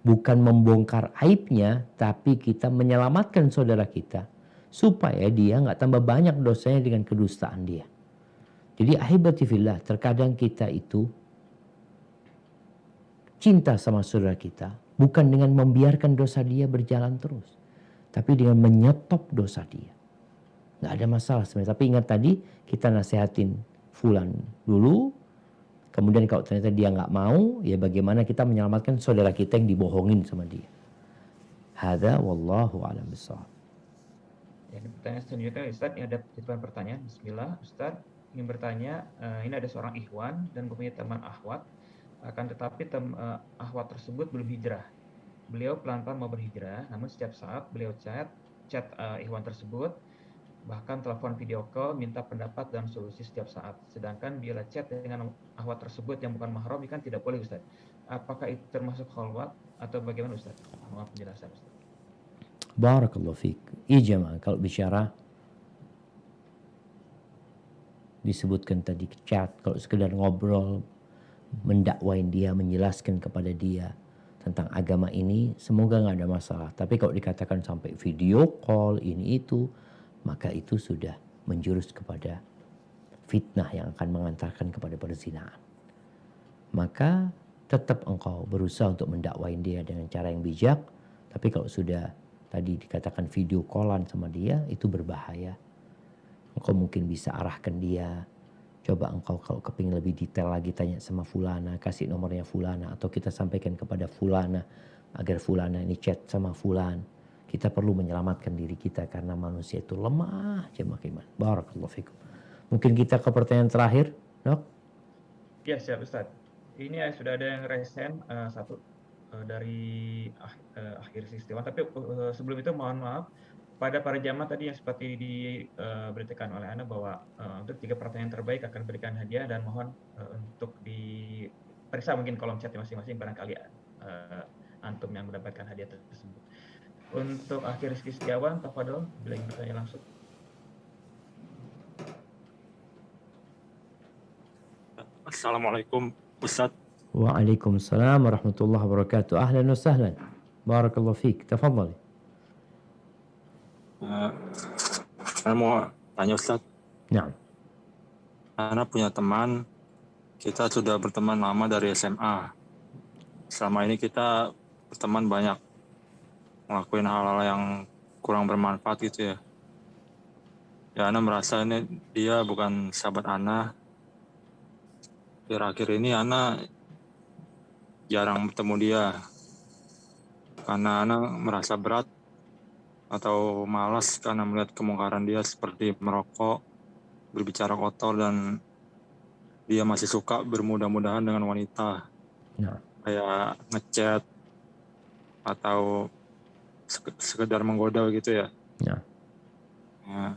Bukan membongkar aibnya, tapi kita menyelamatkan saudara kita supaya dia nggak tambah banyak dosanya dengan kedustaan dia. Jadi ahibati fillah, terkadang kita itu cinta sama saudara kita bukan dengan membiarkan dosa dia berjalan terus, tapi dengan menyetop dosa dia. Nggak ada masalah sebenarnya. Tapi ingat tadi kita nasihatin fulan dulu. Kemudian kalau ternyata dia nggak mau, ya bagaimana kita menyelamatkan saudara kita yang dibohongin sama dia. Hadza wallahu a'lam bishawab. Ya, pertanyaan selanjutnya Ustaz, ini ada titipan pertanyaan. Bismillah, Ustaz ingin bertanya, ini ada seorang ikhwan dan mempunyai teman akhwat, akan tetapi akhwat tersebut belum hijrah. Beliau pelan-pelan mau berhijrah, namun setiap saat beliau chat ikhwan tersebut, bahkan telepon video call minta pendapat dan solusi setiap saat. Sedangkan bila chat dengan akhwat tersebut yang bukan mahram kan tidak boleh Ustaz. Apakah itu termasuk khalwat atau bagaimana Ustaz? Mohon penjelasan Ustaz. Barakallahu fiik. Iya jemaah, kalau bicara disebutkan tadi chat, kalau sekedar ngobrol mendakwain dia, menjelaskan kepada dia tentang agama ini, semoga nggak ada masalah. Tapi kalau dikatakan sampai video call ini itu, maka itu sudah menjurus kepada fitnah yang akan mengantarkan kepada perzinahan. Maka tetap engkau berusaha untuk mendakwain dia dengan cara yang bijak. Tapi kalau sudah tadi dikatakan video callan sama dia, itu berbahaya. Engkau mungkin bisa arahkan dia. Coba engkau kalau kepingin lebih detail lagi tanya sama fulana, kasih nomornya fulana. Atau kita sampaikan kepada fulana agar fulana ini chat sama fulan. Kita perlu menyelamatkan diri kita karena manusia itu lemah. Jemaah iman. Barakallahu fikum. Mungkin kita ke pertanyaan terakhir, Dok? Ya, siap Ustaz. Ini sudah ada yang resen satu dari akhir istimewa. Tapi sebelum itu mohon maaf pada para jamaah tadi yang seperti diberitakan oleh Anda bahwa untuk 3 pertanyaan terbaik akan berikan hadiah, dan mohon untuk diperiksa mungkin kolom chat masing-masing barangkali antum yang mendapatkan hadiah tersebut. Untuk akhir Rizky Setiawan, tafadhol bila ingin bertanya langsung. Assalamualaikum Ustadz. Waalaikumsalam warahmatullahi wabarakatuh. Ahlan wa sahlan. Barakallahu fiik. Tafadhal. Saya mau tanya Ustadz. Naam. Ana punya teman, kita sudah berteman lama dari SMA. Selama ini kita berteman banyak ngelakuin hal-hal yang kurang bermanfaat gitu ya. Ya Ana merasa ini dia bukan sahabat Ana. Akhir-akhir ini Ana jarang bertemu dia. Karena Ana merasa berat atau malas karena melihat kemungkaran dia seperti merokok, berbicara kotor, dan dia masih suka bermudah-mudahan dengan wanita. Nah. Kayak ngechat atau sekedar menggoda gitu ya. Nah. Nah,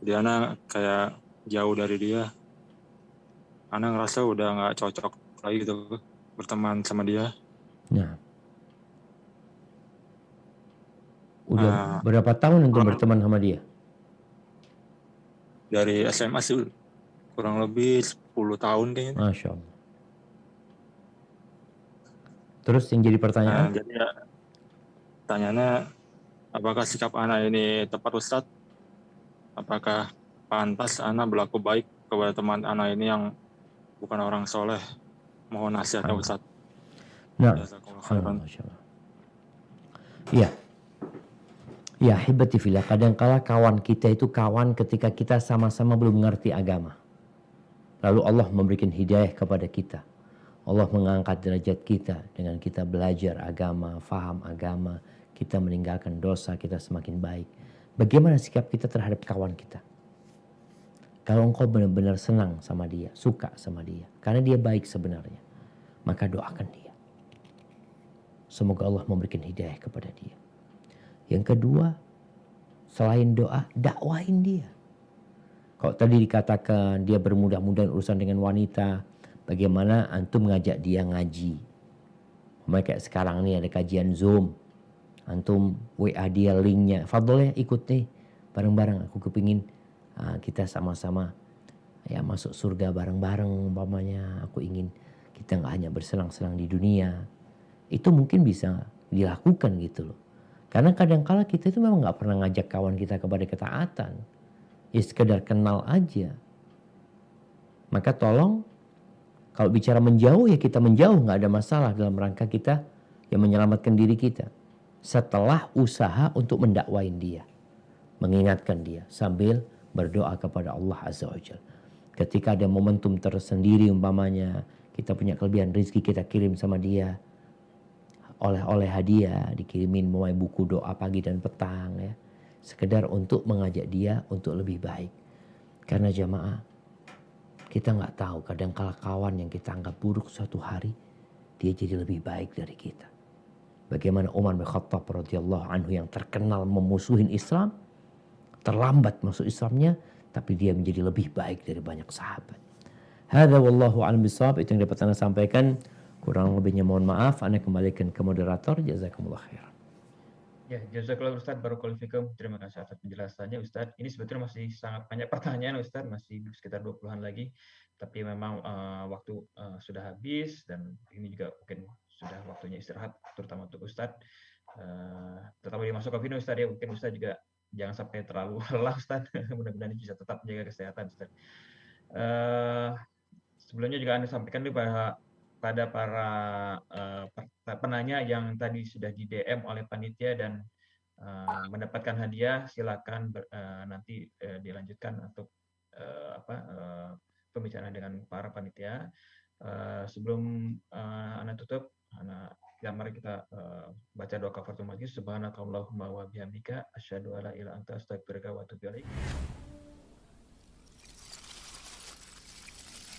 jadi Ana kayak jauh dari dia. Ana ngerasa udah nggak cocok lagi gitu berteman sama dia. Nah. Udah berapa tahun untuk berteman sama dia? Dari SMA sih kurang lebih 10 tahun kayaknya. Masya Allah. Terus yang jadi pertanyaan? Jadi ya, pertanyaannya, apakah sikap Ana ini tepat Ustadz? Apakah pantas Ana berlaku baik kepada teman Ana ini yang bukan orang soleh? Mohon nasihatnya Ustadz. Nah, iya. Ya, hibati fillah. Kadangkala kawan kita itu kawan ketika kita sama-sama belum mengerti agama. Lalu Allah memberikan hidayah kepada kita. Allah mengangkat derajat kita dengan kita belajar agama, faham agama, kita meninggalkan dosa, kita semakin baik. Bagaimana sikap kita terhadap kawan kita? Kalau engkau benar-benar senang sama dia, suka sama dia, karena dia baik sebenarnya, maka doakan dia. Semoga Allah memberikan hidayah kepada dia. Yang kedua, selain doa, dakwain dia. Kalau tadi dikatakan dia bermudah-mudahan urusan dengan wanita, bagaimana antum ngajak dia ngaji? Kayak sekarang nih ada kajian Zoom, antum WA dia linknya, fadol ya ikut nih bareng-bareng. Aku kepingin kita sama-sama ya masuk surga bareng-bareng umpamanya. Aku ingin kita nggak hanya bersenang-senang di dunia. Itu mungkin bisa dilakukan gitu loh. Karena kadang-kala kita itu memang nggak pernah ngajak kawan kita kepada ketaatan. Ya sekedar kenal aja. Maka tolong kalau bicara menjauh ya kita menjauh, nggak ada masalah dalam rangka kita yang menyelamatkan diri kita. Setelah usaha untuk mendakwain dia. Mengingatkan dia sambil berdoa kepada Allah Azza wa Jalla. Ketika ada momentum tersendiri umpamanya kita punya kelebihan rezeki, kita kirim sama dia. Oleh-oleh hadiah dikirimin mulai buku doa pagi dan petang ya. Sekedar untuk mengajak dia untuk lebih baik. Karena jamaah kita nggak tahu kadang-kala kawan yang kita anggap buruk suatu hari dia jadi lebih baik dari kita. Bagaimana Umar bin Khattab radhiyallahu anhu yang terkenal memusuhin Islam, terlambat masuk Islamnya, tapi dia menjadi lebih baik dari banyak sahabat. Hadza wallahu a'lam bishawab, itu yang dapat Anda sampaikan. Kurang lebihnya mohon maaf, Anda kembalikan ke moderator. Jazakumullah khair. Ya, jazakallah Ustadz, barakallahu fikum. Terima kasih atas penjelasannya Ustadz. Ini sebetulnya masih sangat banyak pertanyaan Ustadz, masih sekitar 20-an lagi. Tapi memang waktu sudah habis dan ini juga mungkin sudah waktunya istirahat, terutama untuk Ustadz. Terutama di masa COVID ini Ustadz ya, mungkin Ustadz juga jangan sampai terlalu lelah Ustadz. Mudah-mudahan bisa tetap menjaga kesehatan Ustadz. Sebelumnya juga Anda sampaikan dulu pada para penanya yang tadi sudah di DM oleh panitia dan mendapatkan hadiah, silakan nanti dilanjutkan untuk pembicaraan dengan para panitia. Sebelum Anda tutup, mari kita baca doa kafaratul majlis. Subhanakallahumma wa bihamdika asyhadu alla ilaha illa anta astaghfiruka wa atubu ilaik.